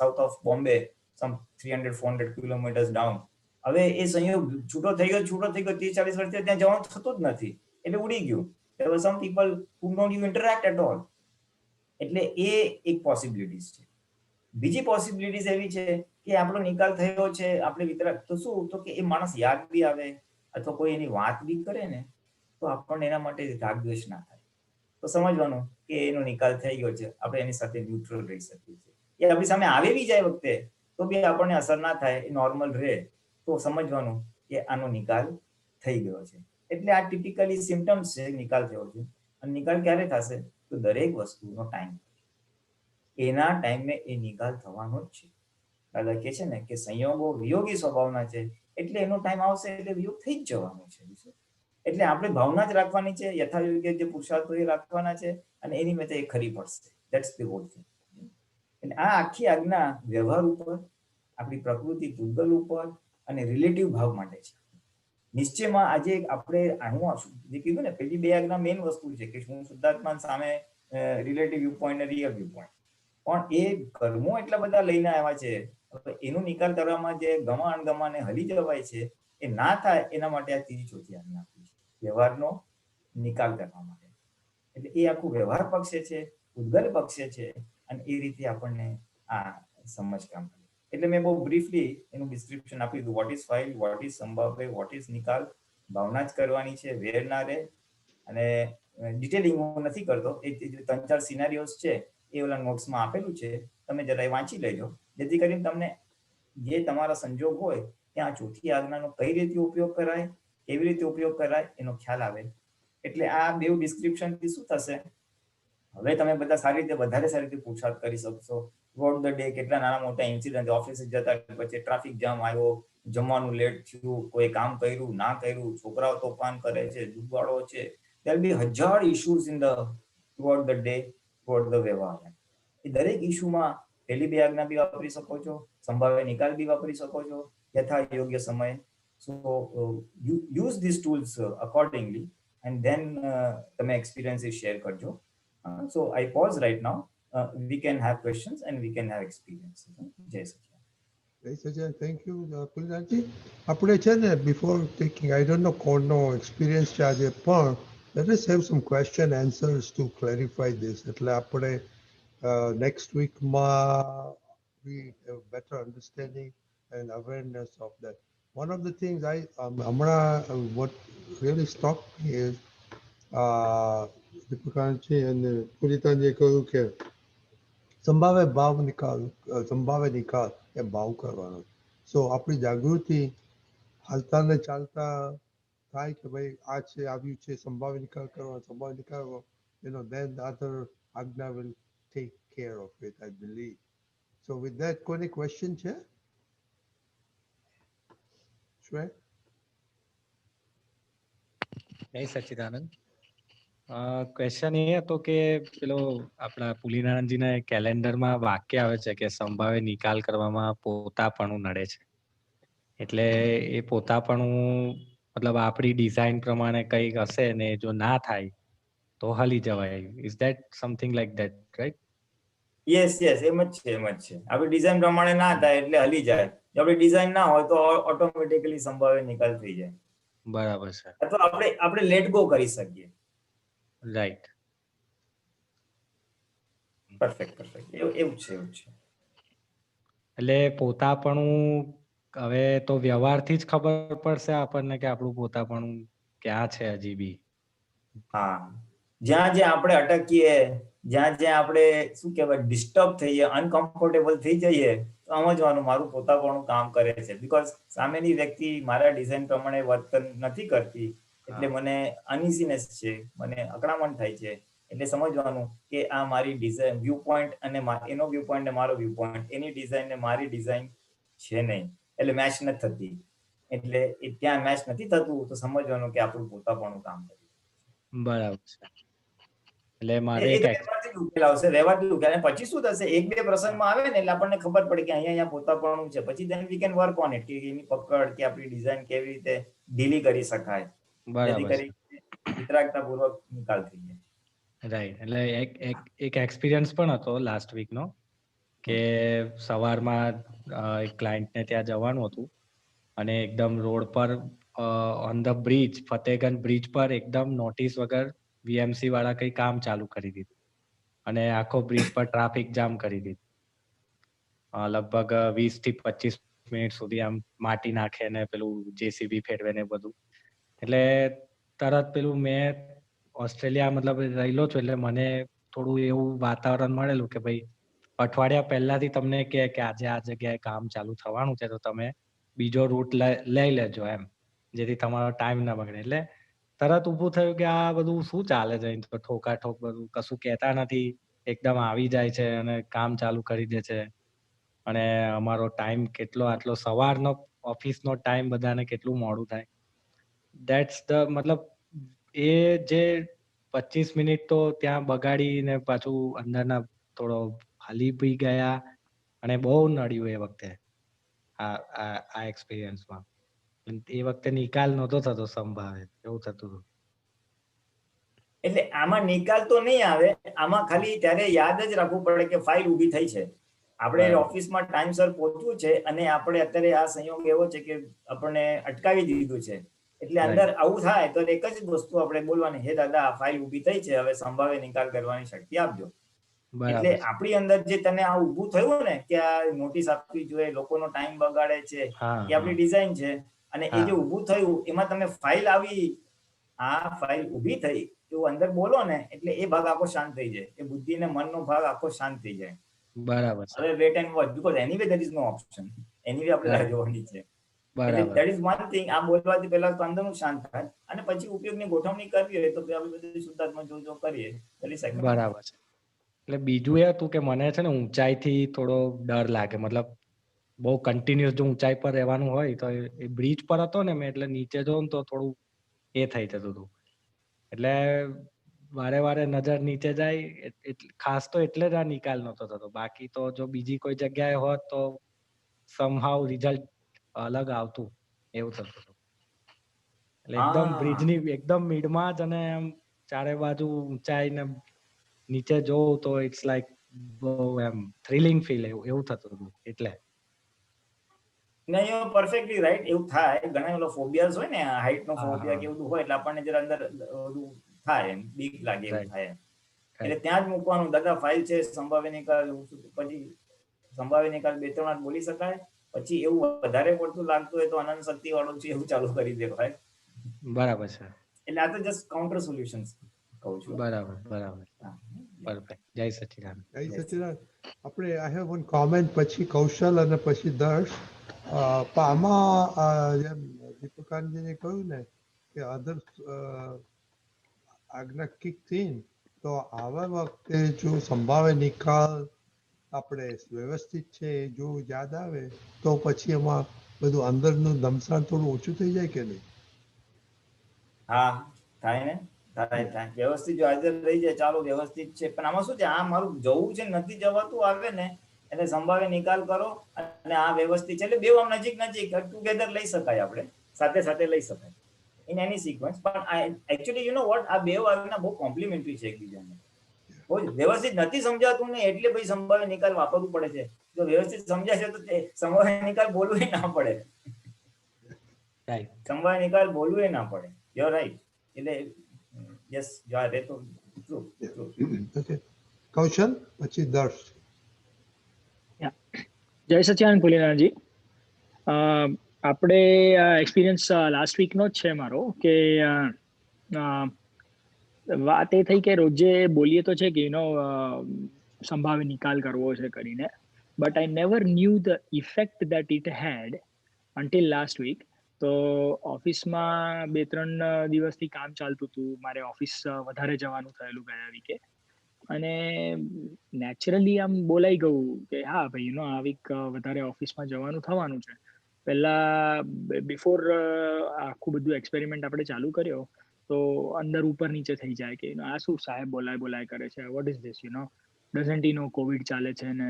south of Bombay, some 300-400 kilometres down. હવે એ સંયોગ છૂટો થઈ ગયો 30-40 વર્ષથી ત્યાં જવાનું થતું જ નથી, એટલે ઉડી ગયું. There were some people who don't even interact at all. એટલે એ એક પોસિબિલિટીઝ છે. બીજી પોસિબિલિટીઝ એવી છે કે આપણો નિકાલ થયો છે, આપણે વિતરાગ, તો શું, તો કે એ માણસ યાદ બી આવે અથવા કોઈ એની વાત બી કરે ને તો આપણને એના માટે રાગ દ્વેષ ના થાય. તો સમજવાનું કે એનો નિકાલ થઈ ગયો છે, આપણે એની સાથે ન્યુટ્રલ રહી શકીએ છીએ. એ આપણી સામે આવે બી જાય વખતે તો બી આપણને અસર ના થાય, એ નોર્મલ રહે, તો સમજવાનું કે આનો નિકાલ થઈ ગયો છે. એટલે આ ટિપિકલી સિમ્ટમ્સ છે નિકાલ થયો છે. અને નિકાલ ક્યારે થશે? તો દરેક વસ્તુનો ટાઈમ, એના ટાઈમે એ નિકાલ થવાનો જ છે. દાદા કે છે ને કે સંયોગો વિયોગી સ્વભાવના છે, એટલે એનો ટાઈમ આવશે એટલે વિયોગ થઈ જ જવાનો છે. એટલે આપણે ભાવના જ રાખવાની છે, યથાયોગ્ય જે પુરુષાર્થો એ રાખવાના છે, અને એની મેં એ ખરી પડશે. That's the hall thing. એટલે આ આખી આજ્ઞા વ્યવહાર ઉપર, આપણી પ્રકૃતિ પૂતગલ ઉપર અને રિલેટિવ ભાવ માટે છે. નિશ્ચયમાં આજે આપણે આનું જે કીધું ને, પેલી 2 આજ્ઞા મેઇન વસ્તુ છે કે હું શુદ્ધાત્મા સામે રિલેટિવ વ્યૂ પોઈન્ટ અને રિયલ વ્યૂ પોઈન્ટ. પણ એ કર્મો એટલા બધા લઈને આવ્યા છે, એનું નિકાલ કરવામાં જે ગમા અણગમાને હલી જવાય છે એ ના થાય એના માટે આ 3-4 આજ્ઞા આપી છે, વ્યવહારનો નિકાલ કરવા માટે. એટલે એ આખું વ્યવહાર પક્ષે છે, ઉદ્ગલ પક્ષે છે, અને એ રીતે આપણને આ સમજ કામ કરે. એટલે મેં બહુ બ્રીફલી એનું ડિસ્ક્રિપ્શન આપી દીધું. What is file, what is સંભાવ્ય, વોટ ઇઝ નિકાલ. ભાવના જ કરવાની છે, વેર ના રહે. અને ડિટેલિંગ હું નથી કરતો, એ 3-4 સિનારીઓસ છે એ ઓલા નોટ્સમાં આપેલું છે, તમે જરા વાંચી લેજો, જેથી કરીને તમને જે તમારા સંજોગ હોય ત્યાં ચોથી આજ્ઞાનો કઈ રીતે ઉપયોગ કરાય, કેવી રીતે ઉપયોગ કરાય એનો ખ્યાલ આવે. એટલે આ બે ડિસ્ક્રિપ્શન થી શું થશે, હવે તમે બધા સારી રીતે વધારે સારી રીતે પૂછાત કરી શકશો. થ્રુઆઉટ ધ ડે કેટલા નાના મોટા ઇન્સિડન્ટ, ઓફિસે જતા પછી ટ્રાફિક જામ આવ્યો, જમવાનું લેટ થયું, કોઈ કામ કર્યું ના કર્યું, છોકરાઓ તોફાન કરે છે, દુગાડો છે, there will be 1000 issues in the throughout the day, throughout the વ્યવહાર. એ દરેક ઇસ્યુમાં પહેલી બે આજ્ઞા બી વાપરી શકો છો, સંભાવ્ય નિકાલ બી વાપરી શકો છો યથા યોગ્ય સમય. So use this tools accordingly and then તમે એક્સપિરિયન્સીસ શેર કરજો. So I pause right now. We can have questions and we can have experiences. Jai Sachidhanand. Jai Sachidhanand. Thank you, Pulinatji. આપણે છે ને, before taking, I don't know કોનો experience છે આજે, પણ let us have some question answers to clarify this. એટલે આપણે next week we have better understanding and awareness of that. One of the things what really struck me is દીપકાંતજી અને પુનિતાજીએ કહ્યું કે સંભાવે નિકાલ એ ભાવ કરવાનો. સો આપણી જાગૃતિ હાલતા ને ચાલતા થાય કે ભાઈ આ છે, આવ્યું છે, સંભાવે નિકાલ કરવાનો, then the other આજ્ઞા will take care of it, I believe. So with that, કોની question છે? શ્વેત? જય સચ્ચિદાનંદ. ક્વેશ્ચન એ હતો કે પેલો આપણા પુલિનારાયણજીના કેલેન્ડરમાં વાક્ય આવે છે કે સંભાવે નિકાલ કરવામાં પોતાપણું નડે છે. એટલે એ પોતાપણું મતલબ આપણી ડિઝાઇન પ્રમાણે કંઈક હશે ને જો ના થાય તો હલી જવાય. Is that something like that, right? Yes એમ જ છે. આપણી ડિઝાઇન પ્રમાણે ના થાય એટલે હલી જાય. જો આપણી ડિઝાઇન ના હોય તો ઓટોમેટિકલી સંભાવ્ય નિકાલ થઈ જાય. બરાબર છે. અથવા આપણે લેટ ગો કરી શકીએ. રાઈટ. પરફેક્ટ. એવું છે. એટલે પોતાપણું હવે તો વ્યવહારથી જ ખબર પડશે આપણને કે આપણું પોતાપણું ક્યાં છે હજી બી. હા, જ્યાં આપણે અટકીએ, જ્યાં આપણે શું કહેવાય ડિસ્ટર્બ થઈએ, અનકમ્ફર્ટેબલ થઈ જઈએ, સમજવાનું મારું પોતાપણું કામ કરે છે. બીકોઝ સામેની વ્યક્તિ મારા ડિઝાઇન પ્રમાણે વર્તન નથી કરતી, એટલે મને અનઇઝીનેસ છે, મને અકળામણ થાય છે. એટલે સમજવાનું કે આ મારી ડિઝાઇન વ્યૂ પોઈન્ટ અને એનો વ્યૂ પોઈન્ટ ને મારો વ્યૂ પોઈન્ટ, એની ડિઝાઇન ને મારી ડિઝાઇન છે નહીં, એટલે મેચ નથી થતી. એટલે ત્યાં મેચ નથી થતું તો સમજવાનું કે આપણું પોતાપણું કામ કરે. બરાબર છે. એટલે મારે વ્યવહારથી ઉકેલ પછી શું થશે, એક બે પ્રસંગમાં આવે ને એટલે આપણને ખબર પડે કે અહીંયા પોતાપણું છે. પછી then we can work on it કે એની પકડ કે આપણી ડિઝાઇન કેવી રીતે ડીલી કરી શકાય, જેથી કરી વિતરાગતાપૂર્વક નિકાલ થઈ જાય. રાઈટ. એટલે એક એક્સપિરિયન્સ પણ હતો લાસ્ટ વીકનો કે સવારમાં એક ક્લાયન્ટને ત્યાં જવાનું હતું અને એકદમ રોડ પર on the bridge, Fatehganj bridge પર એકદમ નોટિસ વગર વીએમસી વાળા કઈ કામ ચાલુ કરી દીધું અને આખો બ્રિજ પર ટ્રાફિક જામ કરી દીધું. લગભગ 20 થી 25 મિનિટ સુધી આમ માટી નાખે ને પેલું જેસીબી ફેરવે ને બધું. એટલે તરત પેલું મેં ઓસ્ટ્રેલિયા મતલબ રહેલો છું એટલે મને થોડું એવું વાતાવરણ મળેલું કે ભાઈ અઠવાડિયા પહેલાથી તમને કે આજે આ જગ્યાએ કામ ચાલુ થવાનું છે તો તમે બીજો રૂટ લઈ લેજો એમ, જેથી તમારો ટાઈમ ના બગડે. એટલે તરત ઊભું થયું કે આ બધું શું ચાલે છે, તો ઠોકાઠોક બધું કશું કહેતા નથી, એકદમ આવી જાય છે અને કામ ચાલુ કરી દે છે. અને અમારો ટાઈમ કેટલો આટલો સવારનો ઓફિસનો ટાઈમ બધાને કેટલું મોડું થાય. ધેટ્સ ધ મતલબ એ જે 25 મિનિટ તો ત્યાં બગાડીને પાછું અંદરના થોડો હાલી બી ગયા અને બહુ નડ્યું એ વખતે આ એક્સપિરિયન્સમાં. એ વખતે નિકાલ નહોતો થતો સંભાવે, એવું થતું હતું. એટલે આમાં નિકાલ તો નહીં આવે, આમાં ખાલી ત્યારે યાદ જ રાખવું પડે કે ફાઇલ ઊભી થઈ છે, આપણે ઓફિસમાં ટાઈમસર પહોંચવું છે અને આપણે અત્યારે આ સંયોગ એવો છે કે આપણને અટકાવી દીધું છે. એટલે અંદર આવું થાય તો એક જ વસ્તુ આપણે બોલવાની, હે દાદા આ ફાઇલ ઊભી થઈ છે, હવે સંભાવે નિકાલ કરવાની શક્તિ આપજો. એટલે આપણી અંદર જે તને આ ઊભું થયું ને કે આ નોટિસ આપવી જોઈએ, લોકોનો ટાઈમ બગાડે છે, એ આપણી ડિઝાઇન છે. અને એ જે ઊભું થયું એમાં તમે ફાઇલ આવી, આ ફાઇલ ઊભી થઈ એવું અંદર બોલો ને એટલે એ ભાગ આખો શાંત થઈ જાય, એ બુદ્ધિ ને મનનો ભાગ આખો શાંત થઈ જાય. બરાબર છે. હવે wait and watch, because anyway there is no option, anyway આપણે રાહ જોવાની છે. એટલે બરાબર દેટ ઇઝ વન થિંગ. આ બોલવાથી પહેલા તો અંદરનું શાંત થાય, અને પછી ઉપયોગની ગોઠવણી કરવી હોય તો આપણે બધી શુદ્ધાત્મા જો કરીએ કરી શકીએ. બરાબર છે. એટલે બીજું એ હતું કે મને છે ને ઊંચાઈથી થોડો ડર લાગે, મતલબ બહુ કન્ટિન્યુઅસ જો ઊંચાઈ પર રહેવાનું હોય તો એ બ્રિજ પર હતો ને મેં, એટલે નીચે જોઉં તો થોડું એ થઈ જતું હતું. એટલે વારે વારે નજર નીચે જાય, ખાસ તો એટલે જ આ નિકાલ નતો થતો. બાકી તો જો બીજી કોઈ જગ્યાએ હોત તો સમહાઉ રિઝલ્ટ અલગ આવતું, એવું થતું હતું. એટલે એકદમ બ્રિજની એકદમ મિડમાં જ, અને એમ ચારે બાજુ ઊંચાઈ ને નીચે જોઉં તો ઇટ્સ લાઈક બહુ એમ થ્રિલિંગ ફીલ એવું થતું હતું. એટલે નહીં, યુ પરફેક્ટલી રાઈટ. એવું થાય, ઘણા એવા ફોબિયાસ હોય ને, હાઈટ નો હા, ફોબિયા હા. કે એવું હોય, એટલે આપણને જરા અંદર ઓલું થાય, એમ બીક લાગે, એવું Right. થાય. એટલે Right. ત્યાં જ મૂકવાનું, દાદા ફાઇલ છે સંભાવ્ય નિકાલ, પછી સંભાવ્ય નિકાલ 2-3 વાર બોલી શકાય. પછી એવું વધારે પડતું લાગતું હોય તો અનંત શક્તિ વાળું છે એવું ચાલુ કરી દેવાય. બરાબર છે. એટલે આ તો જસ્ટ કાઉન્ટર સોલ્યુશન્સ કહું છું. બરાબર બરાબર, હા. પરફેક્ટ. જય સચિદાનંદ. જય સચિદાનંદ. આપણે આઈ હેવ વન કોમેન્ટ, પછી કૌશલ અને પછી દર્શ. પણ આમાં જેમ દીપકાનંદજીને કહ્યું ને કે અધર આજ્ઞા કિક થઈને, તો આવા વખતે જો સંભાવે નિકાલ આપણે વ્યવસ્થિત છે જો યાદ આવે તો પછી એમાં બધું અંદરનું દમસાણ થોડું ઓછું થઈ જાય કે નહીં? હા, થાય ને, થાય. વ્યવસ્થિત જો હાજર રહી જાય, ચાલો વ્યવસ્થિત છે, પણ આમાં શું છે, આ મારું જવું છે નથી જવાતું આવે ને, એટલે સંભાવે નિકાલ કરો અને આ વ્યવસ્થિત છે, એટલે બે આમ નજીક ટુગેધર લઈ શકાય, આપણે સાથે સાથે લઈ શકાય ઇન એની સિક્વન્સ. પણ એકચ્યુઅલી યુ નો વોટ, આ બે વારના બહુ કોમ્પ્લિમેન્ટરી છે એકબીજાને. બહુ વ્યવસ્થિત નથી સમજાતું ને એટલે ભાઈ સંભાવે નિકાલ વાપરવું પડે છે. જો વ્યવસ્થિત સમજાય છે તો સંભાવે નિકાલ બોલવું ના પડે. સંભાવે નિકાલ બોલવું ના પડે. You are right. એટલે yes, you are right. True. Okay, Kaushal પછી દર્શ. જય સચિદાનંદ ભોલેનાથજી. આપણે એક્સપિરિયન્સ લાસ્ટ વીકનો જ છે મારો, કે વાત એ થઈ કે રોજે બોલીએ તો છે કે સંભાવે નિકાલ કરવો છે કરીને, but I never knew the effect that it had until last week. તો ઓફિસમાં 2-3 દિવસથી કામ ચાલતું હતું, મારે ઓફિસ વધારે જવાનું થયેલું ગયા વીકે, અને નેચરલી આમ બોલાઈ ગયું કે હા ભાઈ આ વીક વધારે ઓફિસમાં જવાનું થવાનું છે. પહેલા બિફોર આખું બધું એક્સપેરિમેન્ટ આપણે ચાલુ કર્યો તો અંદર ઉપર નીચે થઈ જાય કે આ શું સાહેબ બોલાય કરે છે, what is this, doesn't Covid ચાલે છે ને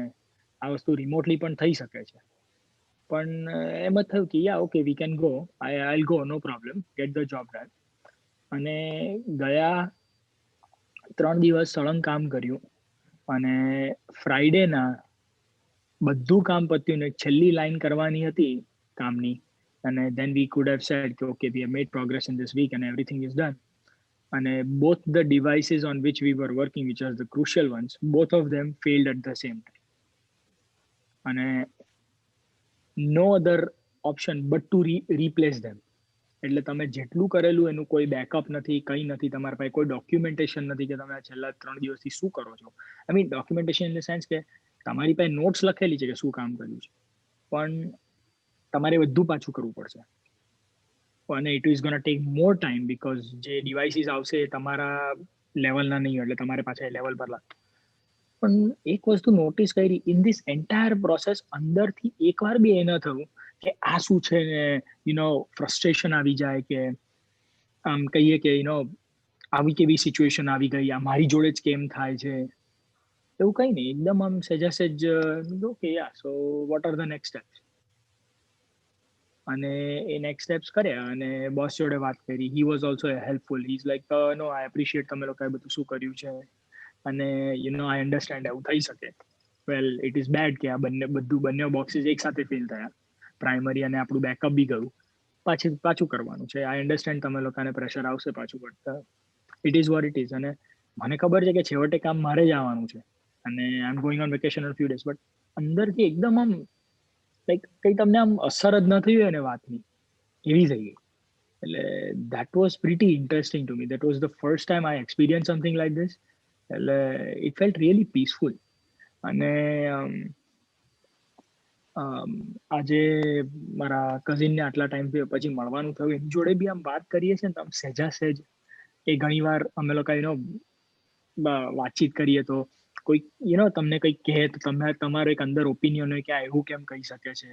આ વસ્તુ રિમોટલી પણ થઈ શકે છે. પણ એમ જ થયું કે yeah okay, we can go, I go, no problem, get the job done. અને ગયા 3 દિવસ સળંગ કામ કર્યું, અને ફ્રાઈડેના બધું કામ પત્યું ને છેલ્લી લાઈન કરવાની હતી કામની, અને then we could have said કે okay, we have made progress in this week and everything is done. And both the devices on which we were working, which are the crucial ones, both of them failed at the same time. And no other option but to replace them. એટલે તમે જેટલું કરેલું એનું કોઈ backup નથી, કંઈ નથી, તમારા પાસે કોઈ ડોક્યુમેન્ટેશન નથી કે તમે આ છેલ્લા 3 દિવસથી શું કરો છો. I mean documentation in the sense કે તમારી પાસે નોટ્સ લખેલી છે કે શું કામ કર્યું છે, પણ તમારે બધું પાછું કરવું પડશે, અને it is ગોના tech more time because જે ડિવાઇસીસ આવશે એ તમારા લેવલના નહીં હોય, એટલે તમારે પાછા એ લેવલ પર લાગતું. પણ એક વસ્તુ નોટિસ કરી ઇન ધીસ એન્ટાયર પ્રોસેસ, અંદરથી એકવાર બી એ ન થયું કે આ શું છે ને ફ્રસ્ટ્રેશન આવી જાય કે આમ કહીએ કે આવી કેવી સિચ્યુએશન આવી ગઈ, આ મારી જોડે જ કેમ થાય છે, એવું કંઈ નહીં. એકદમ આમ સહેજ કે yeah so what are the next steps. અને એ નેક્સ્ટ સ્ટેપ્સ કર્યા અને બોસ જોડે વાત કરી. He was also helpful. He is like no, I appreciate તમે લોકોએ બધું શું કર્યું છે, અને આઈ અન્ડરસ્ટેન્ડ એવું થઈ શકે. વેલ, ઇટ ઇઝ બેડ કે આ બંને બોક્સીસ એક સાથે ફેલ થયા, પ્રાઇમરી અને આપણું બેકઅપ બી ગયું. પાછું કરવાનું છે. આઈ અન્ડરસ્ટેન્ડ તમે લોકોને પ્રેશર આવશે પાછું, but it is what it is. અને મને ખબર છે કે છેવટે કામ મારે જ આવવાનું છે, અને I am going on vacation few days, but અંદરથી એકદમ આમ લાઈક કંઈ તમને આમ અસર જ ન થઈ હોય ને વાતની, એવી થઈ ગઈ. એટલે that was pretty interesting to me. That was the first time I experienced something like this. એટલે it felt really peaceful. અને આજે મારા કઝિનને આટલા ટાઈમ પછી મળવાનું થયું, એની જોડે બી આમ વાત કરીએ છીએ ને તો આમ સહેજા સહેજ એ ઘણીવાર અમે લોકો વાતચીત કરીએ તો કોઈ તમને કંઈક કહે તો તમે તમારો એક અંદર ઓપિનિયન હોય કે આ એવું કેમ કહી શકે છે,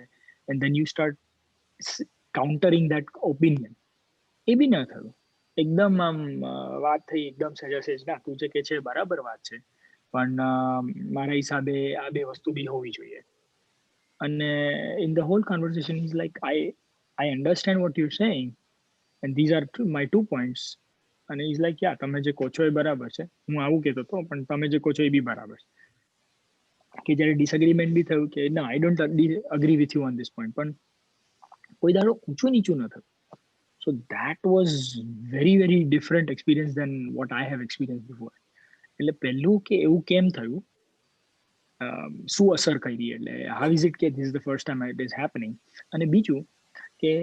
and then you start countering that opinion. એ બી ન થયું, એકદમ આમ વાત થઈ એકદમ સહેજા સહેજ, ના તું જે કે છે બરાબર વાત છે, પણ મારા હિસાબે આ બે વસ્તુ બી હોવી જોઈએ. અને in the whole conversation he's like, I understand what you're saying and these are my 2 points. અને he's like, yeah, તમે જે કહો છો એ બરાબર છે, હું આવું કહેતો હતો પણ તમે જે કહો છો એ બી બરાબર છે. કે જ્યારે ડિસએગ્રીમેન્ટ બી થયું કે ના I don't agree with you on this point, પણ કોઈ દાડો ઊંચું નીચું ન થયું. So that was very very different experience than what I have experience before. એટલે પહેલું કે એવું કેમ થયું, શું અસર કરી, એટલે હાઉ ઇઝ ઇટ કે this is the first time it is happening. અને બીજું કે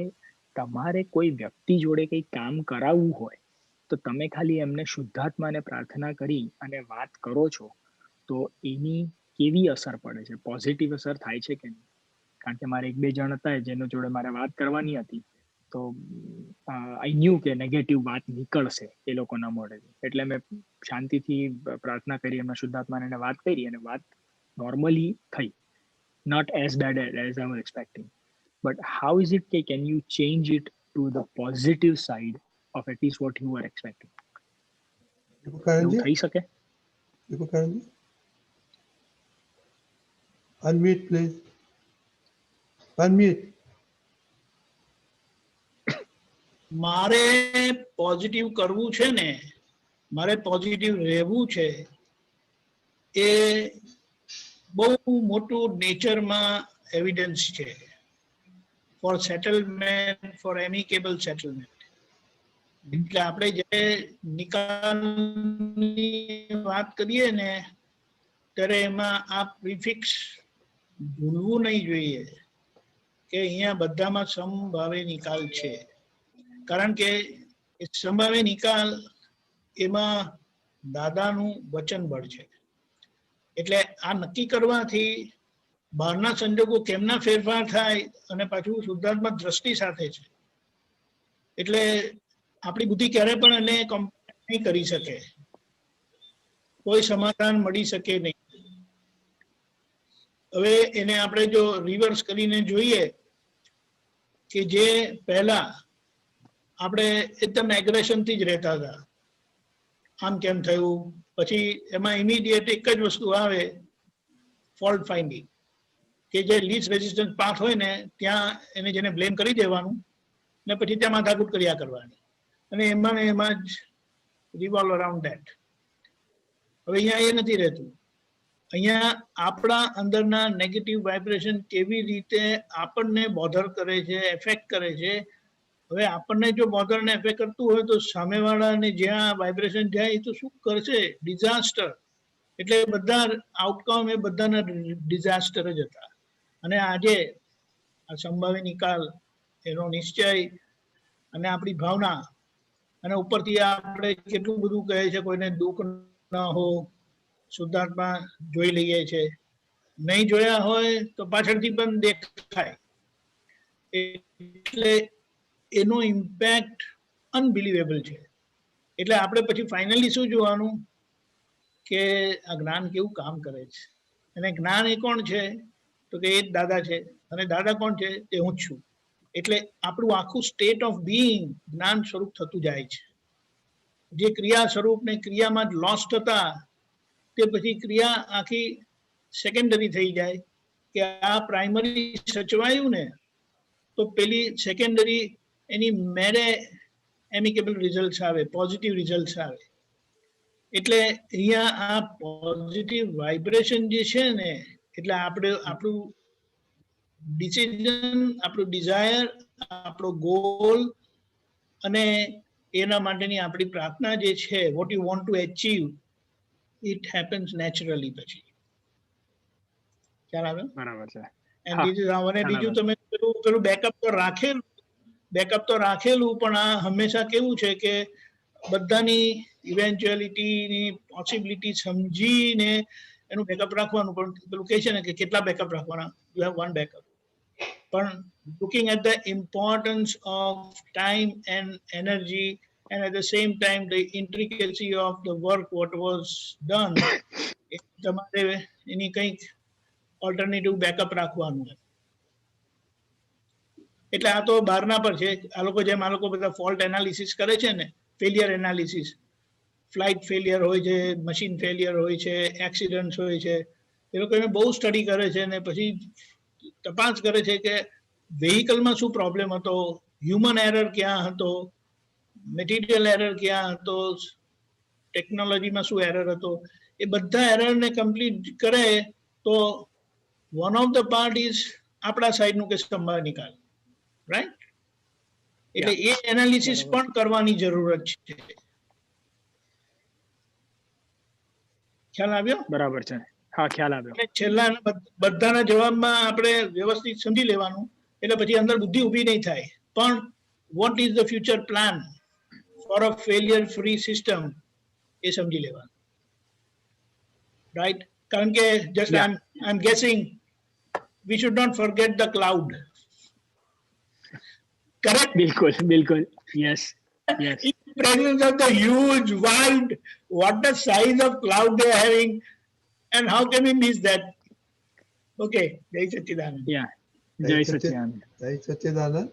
તમારે કોઈ વ્યક્તિ જોડે કંઈ કામ કરાવવું હોય તો તમે ખાલી એમને શુદ્ધાત્માને પ્રાર્થના કરી અને વાત કરો છો તો એની કેવી અસર પડે છે, પોઝિટિવ અસર થાય છે કે નહીં? કારણ કે મારે 1-2 જણ હતા જેનો જોડે મારે વાત કરવાની હતી, તો આઈ ન્યૂ કે નેગેટિવ વાત નીકળશે એ લોકોના મોઢેથી, એટલે મેં શાંતિથી પ્રાર્થના કરી, એમના શુદ્ધાત્માને વાત કરી અને વાત નોર્મલી થઈ. Not as bad as I was expecting, but how is it કે can you change it to the positive side of at least what you were expecting? એવું થઈ શકે? Unmute, please. Unmute. મારે પોઝિટિવ કરવું છે ને, મારે પોઝિટિવ રહેવું છે, એ બહુ મોટું નેચરમાં એવિડન્સ છે ફોર સેટલમેન્ટ, ફોર એમિકેબલ સેટલમેન્ટ. એટલે આપણે જે નિકાલની વાત કરીએ ને ત્યારે એમાં આ પ્રિફિક્સ ભૂલવું નહીં જોઈએ કે અહીંયા બધામાં સમભાવે નિકાલ છે. કારણ કે સમભાવે નિકાલ એમાં દાદાનું વચન બળ છે. એટલે આ નક્કી કરવાથી બહારના સંજોગો કેમના ફેરફાર થાય અને પાછું શુદ્ધાત્મા દ્રષ્ટિ સાથે છે, એટલે આપણી બુદ્ધિ ક્યારે પણ એને કોમ્પ્લેક્સ નહીં કરી શકે, કોઈ સમાધાન મળી શકે નહીં. હવે એને આપણે જો રિવર્સ કરીને જોઈએ કે જે પહેલા આપણે એકદમ એગ્રેશનથી જ રહેતા હતા, આમ કેમ થયું, પછી એમાં ઇમિડિયેટ એક જ વસ્તુ આવે, ફોલ્ટ ફાઇન્ડિંગ, કે જે લીસ્ટ રેઝિસ્ટન્સ પાથ હોય ને ત્યાં એને જેને બ્લેમ કરી દેવાનું ને પછી ત્યાં માથાકૂટ કર્યા કરવાની, અને એમાં ને એમાં જ રિવોલ્વ અરાઉન્ડ ધેટ. હવે અહીંયા એ નથી રહેતું. અહીંયા આપણા અંદરના નેગેટિવ વાઇબ્રેશન કેવી રીતે આપણને બોધર કરે છે, એફેક્ટ કરે છે. હવે આપણને જો બોધર ને એફેક્ટ કરતું હોય તો સામેવાળાને જ્યાં વાઇબ્રેશન જાય એ તો શું કરશે, ડિઝાસ્ટર. એટલે બધા આઉટકમ એ બધાના ડિઝાસ્ટર જ હતા. અને આજે આ સંભાવી નિકાલ, એનો નિશ્ચય અને આપણી ભાવના, અને ઉપરથી આપણે કેટલું બધું કહે છે કોઈને દુઃખ ના હો, શુદ્ધાત્મા જોઈ લઈએ છે, નહીં જોયા હોય તો પાછળથી પણ દેખાય. એટલે એનો ઇમ્પેક્ટ અનબિલીવેબલ છે. એટલે આપણે પછી ફાઇનલી શું જોવાનું કે આ જ્ઞાન કેવું કામ કરે છે. અને જ્ઞાન એ કોણ છે તો કે એ જ દાદા છે, અને દાદા કોણ છે તે હું જ છું. એટલે આપણું આખું સ્ટેટ ઓફ બિઈંગ જ્ઞાન સ્વરૂપ થતું જાય છે. જે ક્રિયા સ્વરૂપ ને ક્રિયામાં જ લોસ્ટ હતા તે પછી ક્રિયા આખી સેકન્ડરી થઈ જાય કે આ પ્રાઇમરી સચવાયું ને તો પેલી સેકન્ડરી એની મેરે એમિકેબલ રિઝલ્ટ આવે, પોઝિટિવ રિઝલ્ટ આવે. એટલે અહીંયા આ પોઝિટિવ વાઇબ્રેશન જે છે ને, એટલે આપણે આપણું ડિસિઝન, આપણું ડિઝાયર, આપણો ગોલ અને એના માટેની આપણી પ્રાર્થના જે છે, what you want to achieve, it happens naturally. પછી ખ્યાલ આવે? બરાબર છે. અને બીજું તમે પેલું બેકઅપ તો રાખેલું, બેકઅપ તો રાખેલું, પણ આ હંમેશા કેવું છે કે બધાની ઇવેન્ચ્યુઅલિટીની પોસિબિલિટી સમજીને એનું બેકઅપ રાખવાનું. પણ પેલું કહે છે ને કે કેટલા બેકઅપ રાખવાના, યુ હેવ વન બેકઅપ. પણ looking at the importance of time and energy and at the same time the intricacy of the work what was done, તમારે એની કંઈક ઓલ્ટરનેટિવ બેકઅપ રાખવાનું. એટલે આ તો બહારના પર છે. આ લોકો જેમ આ લોકો બધા ફોલ્ટ એનાલિસિસ કરે છે ને, ફેલિયર એનાલિસિસ, ફ્લાઇટ ફેલિયર હોય છે, મશીન ફેલિયર હોય છે, એક્સિડન્ટ હોય છે, એ લોકો એને બહુ સ્ટડી કરે છે ને પછી તપાસ કરે છે કે વેહિકલમાં શું પ્રોબ્લેમ હતો, હ્યુમન એરર ક્યાં હતો, મટીરિયલ એરર ક્યાં હતો, ટેકનોલોજીમાં શું એરર હતો. એ બધા એરરને કમ્પ્લીટ કરે તો one of the part is આપણા સાઈડનું કે સંભાળ નિકાલ, રાઈટ? એટલે એ એનાલિસિસ પણ કરવાની જરૂરત છે. ખ્યાલ આવ્યો? બરાબર છે. હા, ખ્યાલ આવ્યો. એટલે છેલ્લા બધાના જવાબમાં આપણે વ્યવસ્થિત સમજી લેવાનું, એટલે પછી અંદર બુદ્ધિ ઊભી નહીં થાય. પણ what is the future plan for a failure free system એ સમજી લેવાનું, રાઈટ? કારણ કે just I am guessing we should not forget the cloud. Correct? બિલકુલ. Yes. In presence of the huge, wide, what the size of cloud they are having, and how can we miss that? Okay, Jai Satchidanand. Yeah. Jai Satchidanand. Jai Satchidanand.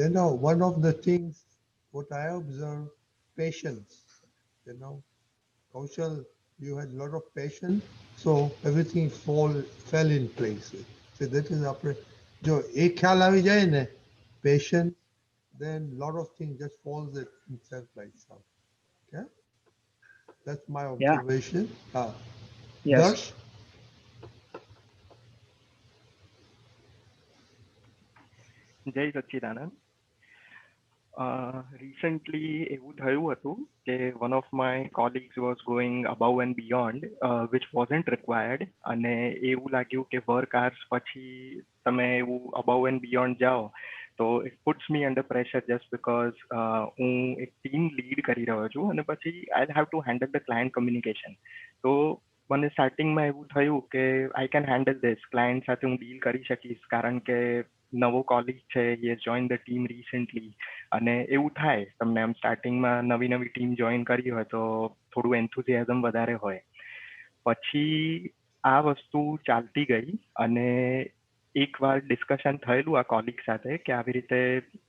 You know, one of the things what I observe, patience. You know, Kaushal, you had a lot of patience, so everything fell in place. So that is આપણે જો એક ખ્યાલ આવી જાય ને, patience, then lot of things just falls itself by itself. Okay, that's my observation. Yes. Darsh? જય સચ્ચિદાનંદ. Recently એવું થયું હતું કે one of my colleagues was going above and beyond which wasn't required, અને એવું લાગ્યું કે વર્ક આર્સ પછી તમે એવું અબાઉ એન્ડ બિયોન્ડ જાઓ તો it puts me under pressure just because હું એક ટીમ લીડ કરી રહ્યો છું અને પછી I have to handle the client communication. તો મને સ્ટાર્ટિંગમાં એવું થયું કે I can handle this, client સાથે હું ડીલ કરી શકીશ કારણ કે નવો કોલિગ છે, યે જોઈન ધ ટીમ રિસેન્ટલી. અને એવું થાય તમને આમ સ્ટાર્ટિંગમાં નવી ટીમ જોઈન કરી હોય તો થોડું એન્થુઝિયાઝમ વધારે હોય. પછી આ વસ્તુ ચાલતી ગઈ અને એકવાર ડિસ્કશન થયેલું આ કોલિગ સાથે કે આવી રીતે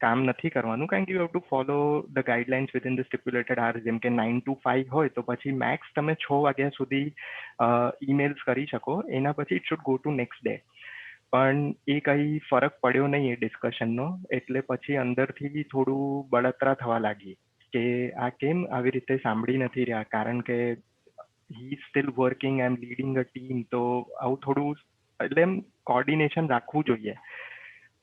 કામ નથી કરવાનું, કારણ કે you have to follow the guidelines within the stipulated hours. જેમ કે 9 to 5 હોય તો પછી મેક્સ તમે 6 વાગ્યા સુધી ઈમેલ્સ કરી શકો, એના પછી it should go to next day. પણ એ કંઈ ફરક પડ્યો નહીં એ ડિસ્કશનનો, એટલે પછી અંદરથી થોડું બળતરા થવા લાગી કે આ કેમ આવી રીતે સાંભળી નથી રહ્યા, કારણ કે હી સ્ટીલ વર્કિંગ, આઈ એમ લીડિંગ અ ટીમ. તો આવું થોડું એટલે એમ કોર્ડિનેશન રાખવું જોઈએ.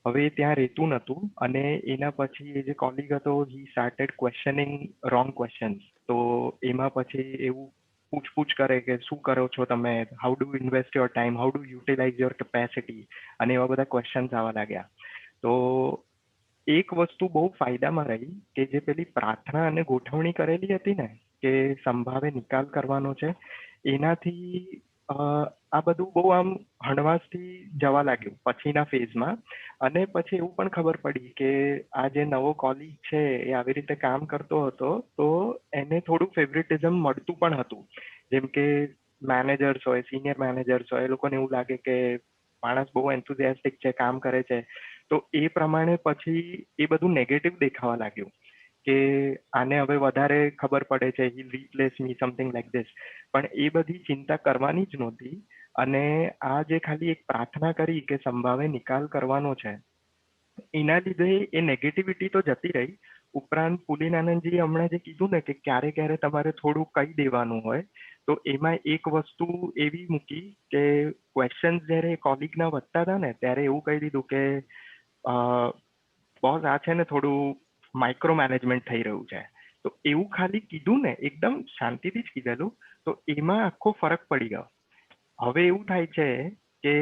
હવે ત્યાં રહેતું નહોતું અને એના પછી એ જે કોલિગ હતો he started questioning wrong questions. તો એમાં પછી એવું પૂછપૂછ કરે કે શું કરો છો તમે, how do invest your time, how do utilise your capacity, અને એવા બધા ક્વેશ્ચન્સ આવવા લાગ્યા. તો એક વસ્તુ બહુ ફાયદામાં રહી કે જે પેલી પ્રાર્થના અને ગોઠવણી કરેલી હતી ને કે સંભાવે નિકાલ કરવાનો છે, એનાથી આ બધું બહુ આમ હળવાશથી જવા લાગ્યું પછીના ફેઝમાં. અને પછી એવું પણ ખબર પડી કે આ જે નવો કોલિગ છે એ આવી રીતે કામ કરતો હતો તો એને થોડું ફેવરિટિઝમ મળતું પણ હતું. જેમ કે મેનેજર્સ હોય, સિનિયર મેનેજર્સ હોય, એ લોકોને એવું લાગે કે માણસ બહુ એન્થુઝિયાસ્ટિક છે, કામ કરે છે, તો એ પ્રમાણે પછી એ બધું નેગેટિવ દેખાવા લાગ્યું કે આને હવે વધારે ખબર પડે છે, he replace me, something like this. પણ એ બધી ચિંતા કરવાની જ નહોતી. અને આ જે ખાલી એક પ્રાર્થના કરી કે સંભાવે નિકાલ કરવાનો છે, એના લીધે એ નેગેટિવિટી તો જતી રહી. ઉપરાંત પુલિનાનંદજીએ હમણાં જે કીધું ને કે ક્યારે ક્યારે તમારે થોડું કહી દેવાનું હોય, તો એમાં એક વસ્તુ એવી મૂકી કે ક્વેશ્ચન્સ જ્યારે કોલિગના વધતા હતા ને ત્યારે એવું કહી દીધું કે બોસ આ છે ને થોડું માઇક્રો મેનેજમેન્ટ થઈ રહ્યું છે. તો એવું ખાલી કીધું ને, એકદમ શાંતિથી જ કીધેલું, તો એમાં આખો ફરક પડી ગયો. હવે એવું થાય છે કે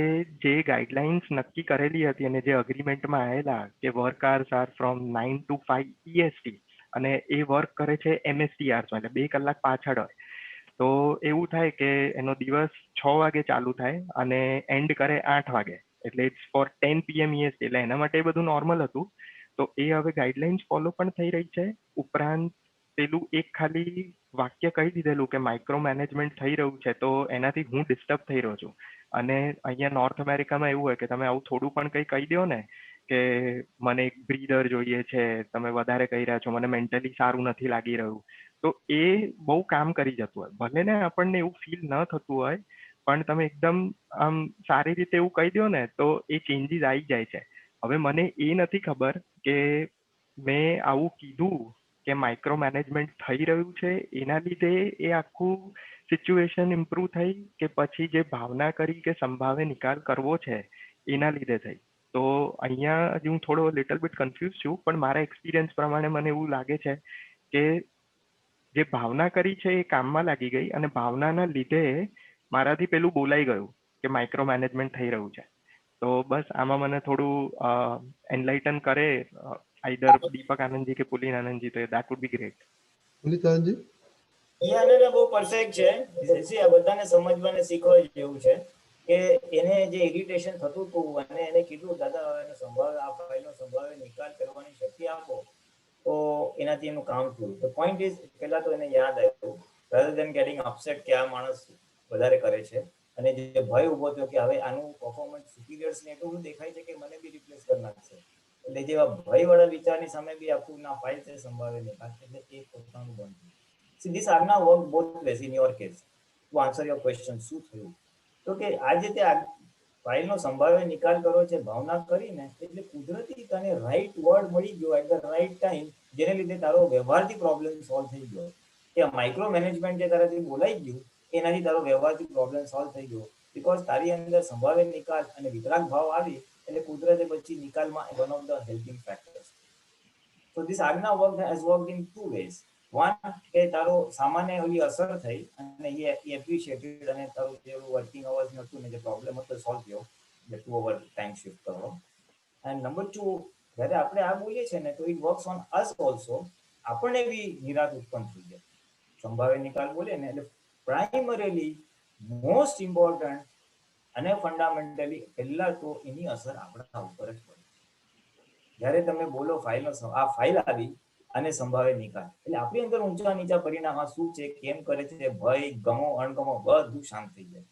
જે ગાઈડલાઇન્સ નક્કી કરેલી હતી અને જે અગ્રીમેન્ટમાં આવેલા કે work hours are from 9 to 5 EST અને એ વર્ક કરે છે MST આર્સમાં, એટલે 2 કલાક પાછળ હોય. તો એવું થાય કે એનો દિવસ 6 વાગે ચાલુ થાય અને એન્ડ કરે 8 વાગે, એટલે ઇટ્સ ફોર 10 PM EST, એટલે એના માટે એ બધું નોર્મલ હતું. તો એ હવે ગાઈડલાઇન્સ ફોલો પણ થઈ રહી છે. ઉપરાંત પેલું એક ખાલી વાક્ય કહી દીધેલું કે માઇક્રો મેનેજમેન્ટ થઈ રહ્યું છે, તો એનાથી હું ડિસ્ટર્બ થઈ રહ્યો છું. અને અહીંયા નોર્થ અમેરિકામાં એવું હોય કે તમે આવું થોડું પણ કંઈ કહી દો ને કે મને એક બ્રીધર જોઈએ છે, તમે વધારે કહી રહ્યા છો, મને મેન્ટલી સારું નથી લાગી રહ્યું, તો એ બહુ કામ કરી જતું હોય. ભલે ને આપણને એવું ફીલ ન થતું હોય, પણ તમે એકદમ આમ સારી રીતે એવું કહી દો ને તો એ ચેન્જીસ આવી જાય છે. હવે મને એ નથી ખબર કે મેં આવું કીધું કે માઇક્રો મેનેજમેન્ટ થઈ રહ્યું છે એના લીધે એ આખું સિચ્યુએશન ઇમ્પ્રુવ થઈ કે પછી જે ભાવના કરી કે સંભાવે નિકાલ કરવો છે એના લીધે થઈ. તો અહીંયા હજી હું થોડો લિટલ બીટ કન્ફ્યુઝ છું, પણ મારા એક્સપિરિયન્સ પ્રમાણે મને એવું લાગે છે કે જે ભાવના કરી છે એ કામમાં લાગી ગઈ અને ભાવનાના લીધે મારાથી પેલું બોલાઈ ગયું કે માઇક્રો મેનેજમેન્ટ થઈ રહ્યું છે. તો બસ આમાં મને થોડું એનલાઇટન કરે આઈધર દીપક આનંદજી કે પુલિન આનંદજી, તો that would be great. Pulit Anandji? યાને બહુ પરફેક્ટ છે. જેસી આ બધાને સમજવાને શીખવા જેવું છે કે એને જે ઇરિટેશન થતું હતું અને એને કીધું દાદા એને સંભાવે આ ફાઇલનો સંભાવે નિકાલ કરવાની શક્તિ આપો, તો એનાથી એનું કામ થયું. ધ પોઈન્ટ ઇઝ, પહેલા તો એને યાદ આવ્યું rather than getting upset કે આ માણસ વધારે કરે છે, અને જે ભય ઉભો થયો કે હવે આનું પરફોર્મન્સ સુપીરિયર્સને એટલું બધું દેખાય છે કે મને બી રિપ્લેસ કરી નાખશે, એટલે જેવા ભયવાળા વિચારની સામે બી આખું ના ફાઇલ છે સંભાવે નિકાલ, એટલે એ પોતાનું બંધ થયું. See, this આજ્ઞા work both ways in your case. To answer your question, શું થયું? તો કે આજે તે ફાઇલનો સંભાવે નિકાલ કરો છે ભાવના કરીને, એટલે કુદરતી તને રાઈટ વર્ડ મળી ગયો એટ ધ રાઈટ ટાઈમ, જેને લીધે તારો વ્યવહારથી પ્રોબ્લેમ સોલ્વ થઈ ગયો. કે માઇક્રો મેનેજમેન્ટ જે તારાથી બોલાઈ ગયું એનાથી તારો વ્યવહારથી પ્રોબ્લેમ સોલ્વ થઈ ગયો, બીકોઝ તારી અંદર સંભાવે નિકાલ અને વિતરાગ ભાવ આવી, એટલે કુદરતે પછી નિકાલમાં one of the helping factors. So this આજ્ઞા work has worked in two ways. One, કે તારો સામાન્ય ઓલી અસર થઈ અને એ એપ્રિશિએટેડ અને તારું જે વર્કિંગ અવર્સ નહોતું ને જે પ્રોબ્લેમ હતો સોલ્વ થયો, જે 2 અવર ટાઈમ શિફ્ટ કરો. એન્ડ નંબર 2, જ્યારે આપણે આ બોલીએ છીએ ને તો it works on us also. આપણને બી નિરાશ ઉત્પન્ન થઈ જાય સંભાવે નિકાલ બોલે ને, એટલે પ્રાઇમરીલી મોસ્ટ ઇમ્પોર્ટન્ટ અને ફંડામેન્ટલી પહેલા તો એની અસર આપણા ઉપર જ પડે. જ્યારે તમે બોલો ફાઇલનો આ ફાઇલ આવી અને સંભાવે નિકાલ, એટલે આપણી અંદર ઊંચા નીચા પરિણામ શું છે, કેમ કરે છે, ભય, ગમો અણગમો બધું શાંત થઈ જાય.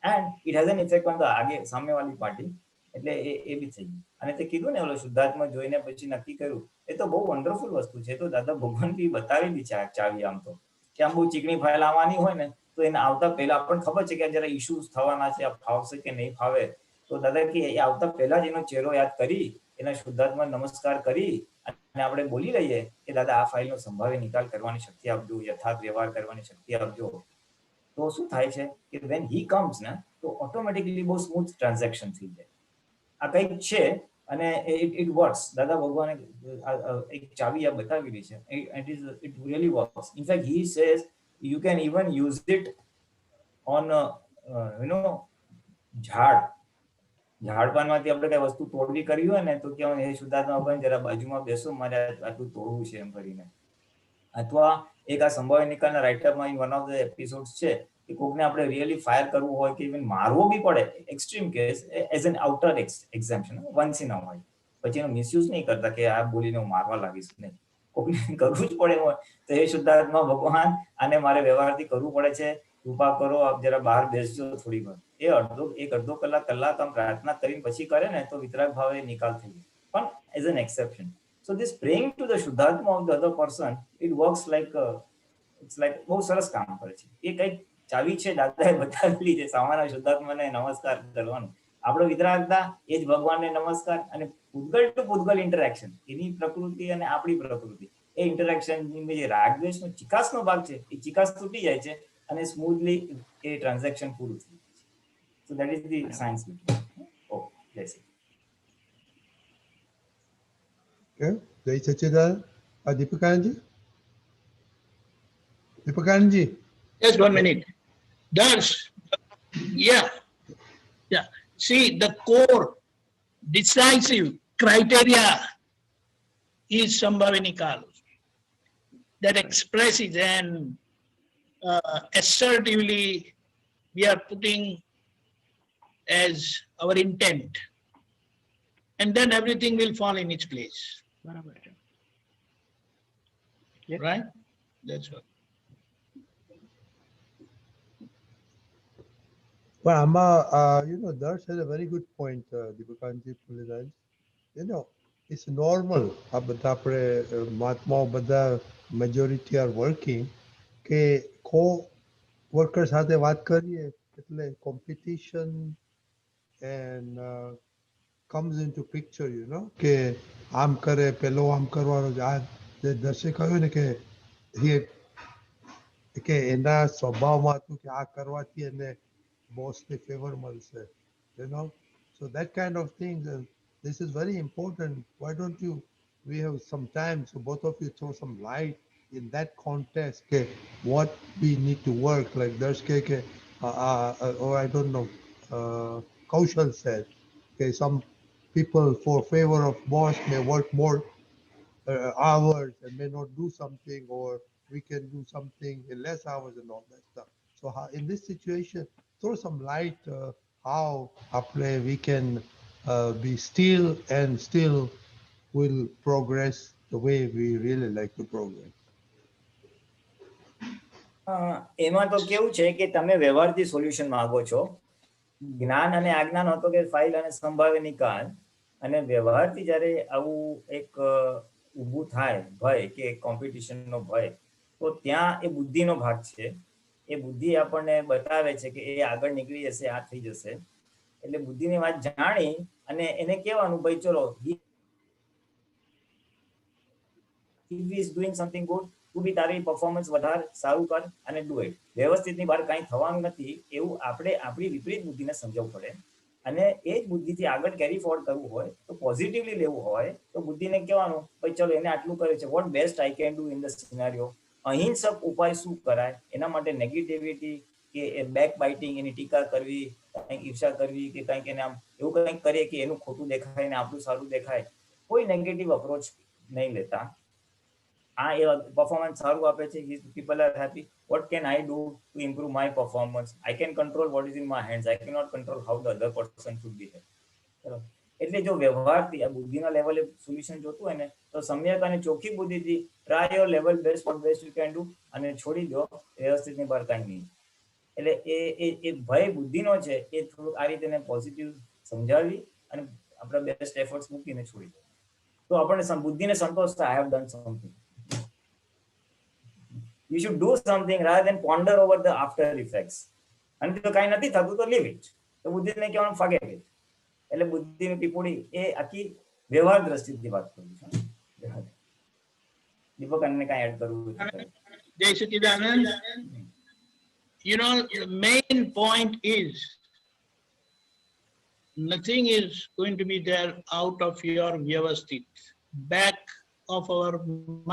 And it has N effect on the આગે સામેવાળી પાર્ટી, એટલે એ બી થઈ ગયું. અને તે કીધું ને ઓલો શુદ્ધાત્મા જોઈને પછી નક્કી કર્યું, એ તો બહુ વન્ડરફુલ વસ્તુ છે. તો દાદા ભગવાન બી બતાવેલી છે આ ચાવી. આમ તો કે આમ બહુ ચીકણી ફાઇલ આવવાની હોય ને તો એને આવતા પહેલા આપણને ખબર છે કે જરા ઇસ્યુઝ થવાના છે, આ ફાવશે કે નહીં ફાવે, તો દાદા કે એ આવતા પહેલા જ એનો ચહેરો યાદ કરી, એના શુદ્ધાત્મા નમસ્કાર કરી અને આપણે બોલી લઈએ કે દાદા આ ફાઇલનો સંભાવે નિકાલ કરવાની શક્તિ આપજો, યથાર્થ વ્યવહાર કરવાની શક્તિ આપજો. તો શું થાય છે કે વેન હી કમ્સ ને તો ઓટોમેટિકલી બહુ સ્મૂથ ટ્રાન્ઝેક્શન થઈ જાય. આ કંઈક છે અને ઇટ વર્ક્સ. દાદા ભગવાને એક ચાવી આ બતાવેલી છે. It really works. In fact he says you can even use it on ઝાડપાનમાંથી આપણે કઈ વસ્તુ તોડવી કરવી હોય ને તો કહેવાય હે શુદ્ધાત્મા ભાઈ જરા બાજુમાં બેસો, મારે આટલું તોડવું છે એમ કરીને. અથવા એક આ સંભાવ્ય નિકાલના રાઇટઅપમાં વન ઓફ ધ એપિસોડ્સ છે કે કોકને આપણે રિયલી ફાયર કરવું હોય કે ઇવન મારવો બી પડે, extreme case as an outer exemption, once in a while, પછી એનો મિસયુઝ નહીં કરતા કે આ બોલીને હું મારવા લાગીશ નહીં. કોકને કરવું જ પડે હોય તો એ શુદ્ધાત્મા ભગવાન આને મારે વ્યવહારથી કરવું પડે છે, કૃપા કરો આપ જરા બહાર બેસજો થોડી વાર. એ અડધો કલાક આમ પ્રાર્થના કરીને પછી કરે ને તો વિતરાગ ભાવે નિકાલ થઈ જાય, પણ as an exception. So this praying to the શુદ્ધાત્મા of the other person, it works like it's like બહુ સરસ કામ કરે છે. એ કઈક ચાવી છે દાદાએ બતાવેલી છે સામાન્ય શુદ્ધાત્માને નમસ્કાર કરવાનું. આપણો વિતરાગતા એ જ ભગવાનને નમસ્કાર, અને પૂતગલ ટુ પૂતગલ ઇન્ટરેક્શન, એની પ્રકૃતિ અને આપણી પ્રકૃતિ, એ ઇન્ટરેક્શન જે રાગદ્વેષનો ચિકાસનો ભાગ છે એ ચિકાસ તૂટી જાય છે અને સ્મૂથલી એ ટ્રાન્ઝેક્શન પૂરું થઈ જાય છે. So that is the science between. Oh, let's see. Okay, જય સચ્ચિદાનંદ. દીપક આનંદજી? દીપક Anandji? Just 1 minute. Darsh, yeah. See, the core decisive criteria is Sambhavya Nikal that expresses and assertively we are putting as our intent, and then everything will fall in its place. બરાબર છે. Right? That's what. But you know, Darsh has a very good point, Deepakanji Puliraj. You know, it's normal. આ બધા આપણે મહાત્માઓ બધા majority are working કે co-worker સાથે વાત કરીએ એટલે competition and comes into picture, you know, કે આમ કરે પેલો આમ કરવાનો આ જે દર્શકે કહ્યું ને કે એના સ્વભાવમાં હતું કે આ કરવાથી એને બોસને ફેવર મળશે, you know, so that kind of things, this is very important. Why don't you, we have some time, so both of you throw some light in that context, okay, what we need to work, like Darsh ke or I don't know, Kaushal said, okay, some people for favor of boss may work more hours and may not do something, or we can do something in less hours and all that stuff. So in this situation, throw some light how we can be still and still will progress the way we really like to progress. એમાં તો કેવું છે કે તમે વ્યવહારથી solution માંગો છો, જ્ઞાન અને આજ્ઞાન હતો કે ફાઇલ અને સંભાવ્ય નિકાલ, અને વ્યવહારથી જ્યારે આવું એક ઊભું થાય ભય કે કોમ્પિટિશનનો ભય, તો ત્યાં એ બુદ્ધિનો ભાગ છે. એ બુદ્ધિ આપણને બતાવે છે કે એ આગળ નીકળી જશે, આ થઈ જશે. એટલે બુદ્ધિની વાત જાણી અને એને કહેવાનું ભાઈ ચલો he is doing something good, તું બી તારી પરફોર્મન્સ વધારે સારું કર અને ડુ ઇટ. વ્યવસ્થિતની બહાર કાંઈ થવાનું નથી એવું આપણે આપણી વિપરીત બુદ્ધિને સમજાવવું પડે. અને એ જ બુદ્ધિથી આગળ કેરી ફોરવર્ડ કરવું હોય તો પોઝિટિવલી લેવું હોય તો બુદ્ધિને કહેવાનું ભાઈ ચલો એને આટલું કરે છે, what best I can do in the scenario. અહિંસક ઉપાય શું કરાય, એના માટે નેગેટિવિટી કે બેક બાઇટિંગ, એની ટીકા કરવી, કંઈક ઈર્ષા કરવી કે કંઈક એને આમ એવું કંઈક કરીએ કે એનું ખોટું દેખાય ને આપણું સારું દેખાય, કોઈ નેગેટિવ અપ્રોચ નહીં લેતા. આ એ પરફોર્મન્સ સારું આપે છે, people are happy, what can I do to improve my performance, I can control what is in my hands, I can not control how the other person should be. બરાબર. એટલે જો વ્યવહારથી આ બુદ્ધિના લેવલે સોલ્યુશન જોતું હોય ને તો સમ્યક અને ચોખ્ખી બુદ્ધિથી try your level best, what best you can do, અને છોડી દો વ્યવસ્થિતની બહાર કાંઈ નહીં. એટલે એ ભય બુદ્ધિનો છે એ થોડુંક આ રીતે પોઝિટિવ સમજાવી અને આપણા બેસ્ટ એફર્ટ્સ મૂકીને છોડી દો તો આપણને બુદ્ધિને સંતોષ થાય, I have done something. You should do something rather than ponder over the after effects. અને જો કાંઈ નથી થતું તો લીવ ઇટ. તો બુદ્ધિને કહેવાનું ફોરગેટ ઇટ. એટલે બુદ્ધિની પીપુડી એ આખી વ્યવહાર દ્રષ્ટિથી વાત કરું છું. દીપક અન્ય કાંઈ એડ કરવું? Jai Sachidanand. You know, the main point is nothing is going to be there out of your vyavasthit, back of our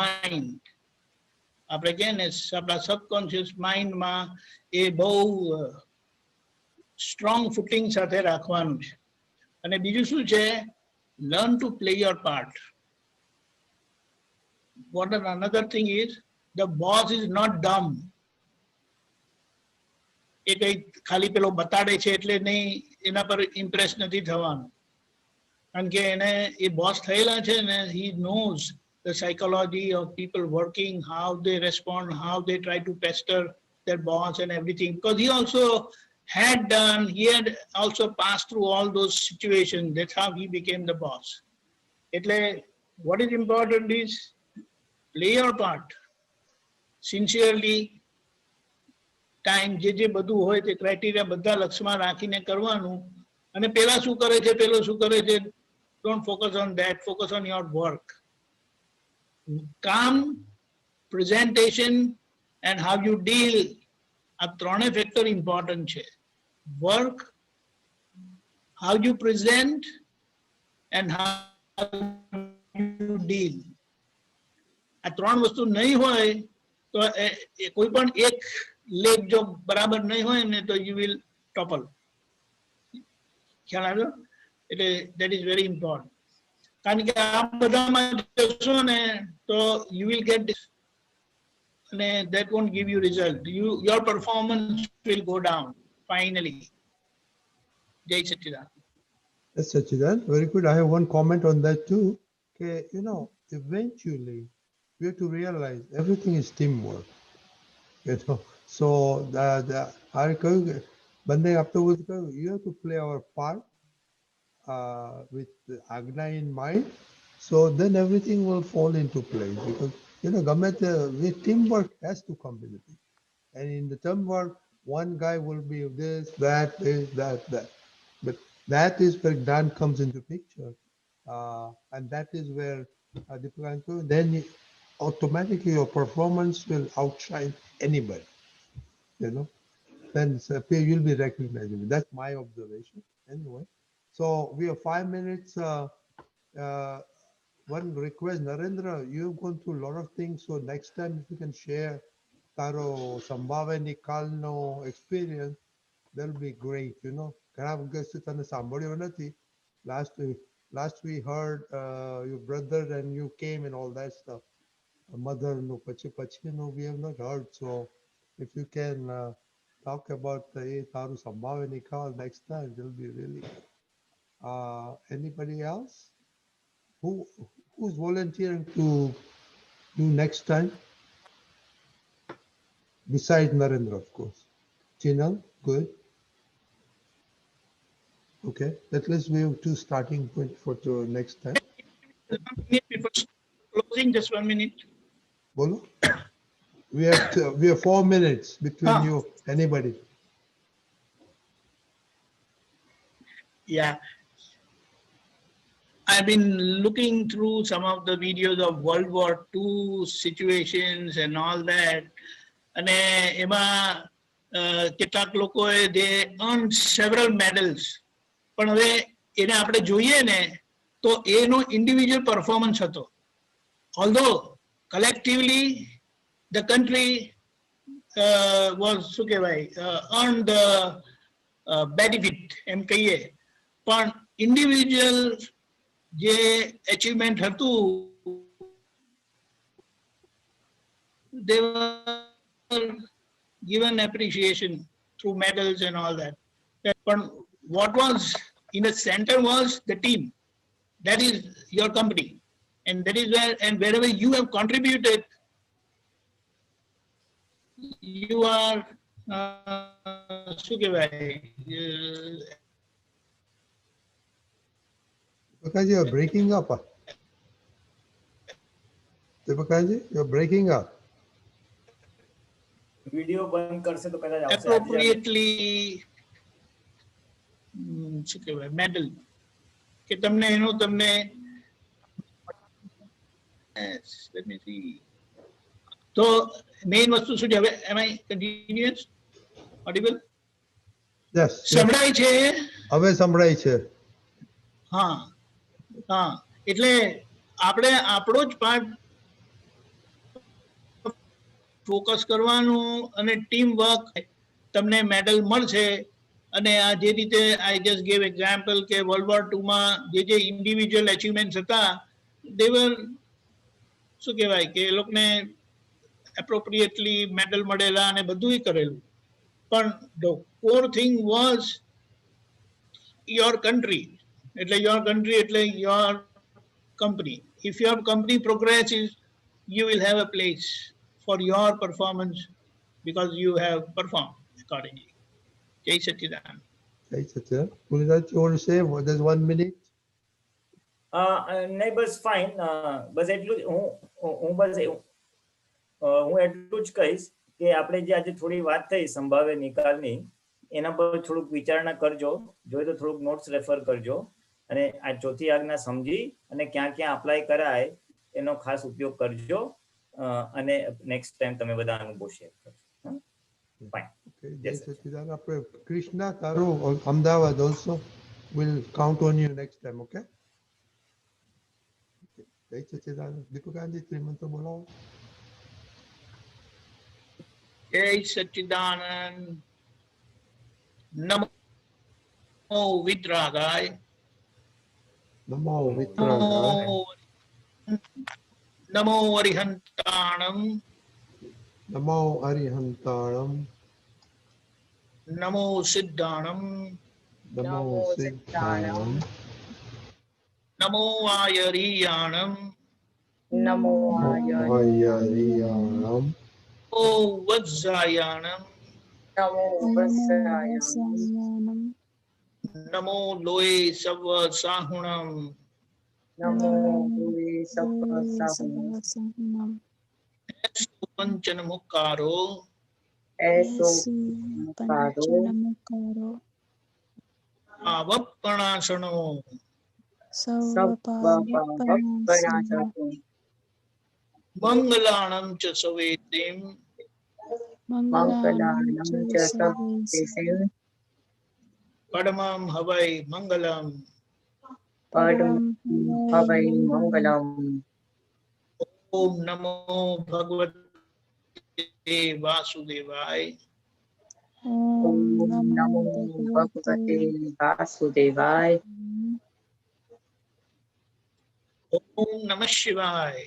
mind. આપણે કહે ને આપણા સબકોન્શિયસ માઇન્ડમાં એ બહુ સ્ટ્રોંગ ફૂટિંગ સાથે રાખવાનું છે. અને બીજું શું છે, learn to play your part. What another thing is, the boss is not dumb. એ કઈ ખાલી પેલો બતાડે છે એટલે નહીં એના પર ઇમ્પ્રેસ નથી થવાનું, કારણ કે એને એ બોસ થયેલા છે ને, he knows the psychology of people working, how they respond, how they try to pester their boss and everything, because he had also passed through all those situations. That's how he became the boss. એટલે what is important is play your part sincerely. Time જે બધું હોય તે criteria બધા લક્ષમાં રાખીને કરવાનું. અને પેલા શું કરે છે, પેલો શું કરે છે, don't focus on that, focus on your work. કામ, presentation and how you deal, આ ત્રણે ફેક્ટર ઇમ્પોર્ટન્ટ છે. Work, how you present and how you deal. આ ત્રણ વસ્તુ નહીં હોય તો કોઈ પણ એક લેગ જો બરાબર નહીં હોય ને તો યુ વિલ ટોપલ. ખ્યાલ આવ્યો? એટલે that is very important. કારણ કે આ બધામાં જશો ને તો you will get this અને that won't give you result. Your performance will go down finally. Jai Satchidanand. Yes, Sachidan, very good. I have one comment on that too. Okay, you know, eventually we have to realize everything is teamwork. You know, so I Bande afterwards, you have to play our part with the Agna in mind. So then everything will fall into place because you know, with teamwork has to come with it. And in the teamwork, one guy will be this, that, that. But that is where Dan comes into picture, and that is where then automatically your performance will outshine anybody. You know, then you'll be recognizable. That's my observation. Anyway, so we have 5 minutes. One request, Narendra, you've gone through a lot of things. So next time, if you can share Taro Sambhava Nikalno experience, that'll be great. You know, ઘણા વખત તને સાંભળ્યો નથી. Last we heard your brother and you came and all that stuff. Mother no pachi no, we have not heard. So if you can talk about Taru Sambhava Nikal next time, it'll be really. Anybody else? Who's volunteering to do next time? Besides Narendra, of course. Chinal, good. Okay, at least we have two starting point for next time. 1 minute before closing, just 1 minute. Bolo? We have 4 minutes between you, anybody. Yeah. I've been looking through some of the videos of World War II situations and all that. And કેટલાક લોકોએ they earned several medals. પણ હવે એને આપણે જોઈએ ને તો એનો ઇન્ડિવિજ્યુઅલ પરફોર્મન્સ હતો. Although collectively the country was શું કહેવાય earned the benefit એમ કહીએ. પણ ઇન્ડિવિજ્યુઅલ જે અચીવમેન્ટ હતું they were given appreciation through medals and all that. But what was in the center was the team. That is your company. And that is where, and wherever you have contributed, you are, Dipakaji, you're breaking up. Dipakaji, you're breaking up. Video બંધ કરશે તો કદાચ આવશે. appropriately શું કહેવાય medal કે તમને એનો તમને let me see. તો મેઇન વસ્તુ શું છે હવે am I continuous audible? Yes. સંભળાય છે? હવે સંભળાય છે. હા હા એટલે આપણે આપણો જ પાર્ટ ફોકસ કરવાનું અને ટીમ વર્ક તમને મેડલ મળશે. અને આ જે રીતે આઈ જસ્ટ ગેવ એક્ઝામ્પલ કે વર્લ્ડ વોર 2 માં જે ઇન્ડિવિજ્યુઅલ અચીવમેન્ટ્સ હતા દેવર શું કહેવાય કે એ લોકોને એપ્રોપ્રિએટલી મેડલ મળેલા અને બધું કરેલું. પણ the core thing was your country. એટલે યોર કન્ટ્રી એટલે your company. If your company progresses you will have a place for your performance because you have performed accordingly. Jai Satchidanand. Jai Satchidanand. Puliraj, you want to say there's 1 minute? નહીં બસ fine. બસ એટલું જ હું એટલું જ કહીશ કે આપણે જે આજે થોડી વાત થઈ સંભાવ્ય નિકાલની એના પર થોડુંક વિચારણા કરજો. જોઈએ તો થોડુંક નોટ્સ રેફર કરજો અને આ ચોથી આજ્ઞા સમજી અને ક્યાં ક્યાં અપ્લાય કરાય એનો ખાસ ઉપયોગ કરજો અને નેક્સ્ટ ટાઈમ તમે બધા અનુભવ શેર કરજો. ફાઇન. Jai Satchidanand. આપણે Krishna, Taru, Ahmedabad also will count on you next time, okay? Jai Satchidanand. Dipakaji, 3 મંત્રો બોલાવો. Jai Satchidanand. Namo नमो वितरागाय Namo Vitragaya. नमो अरिहंताणम Namo Arihantaram. नमो सिद्धाणम Namo Siddhanam. नमो आयरीयाणम Namo Ayariyanam. ओ वज्रायाणम Namo Vasaya. नमो लोए सव साहुणम Namo Bhuri Sabba Sahu. पंचन मुकारो Eso Pado. आवपणासनो Sabba Bhavapanasato. मंगलाणं च सवेतिम Mangalanam Chasam परमं हवै मंगलम Padam Pavai Mangalam. ओम नमो भगवते वासुदेवाय Om Namo Bhagavate Vasudevaya. ओम नमः शिवाय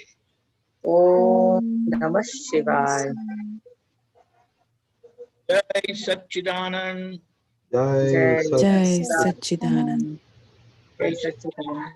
Om Namah Shivaya. जय सच्चिदानंद Jai Jai Sat. Jai Satchidanand. Satchidanand. Jai Satchidanand.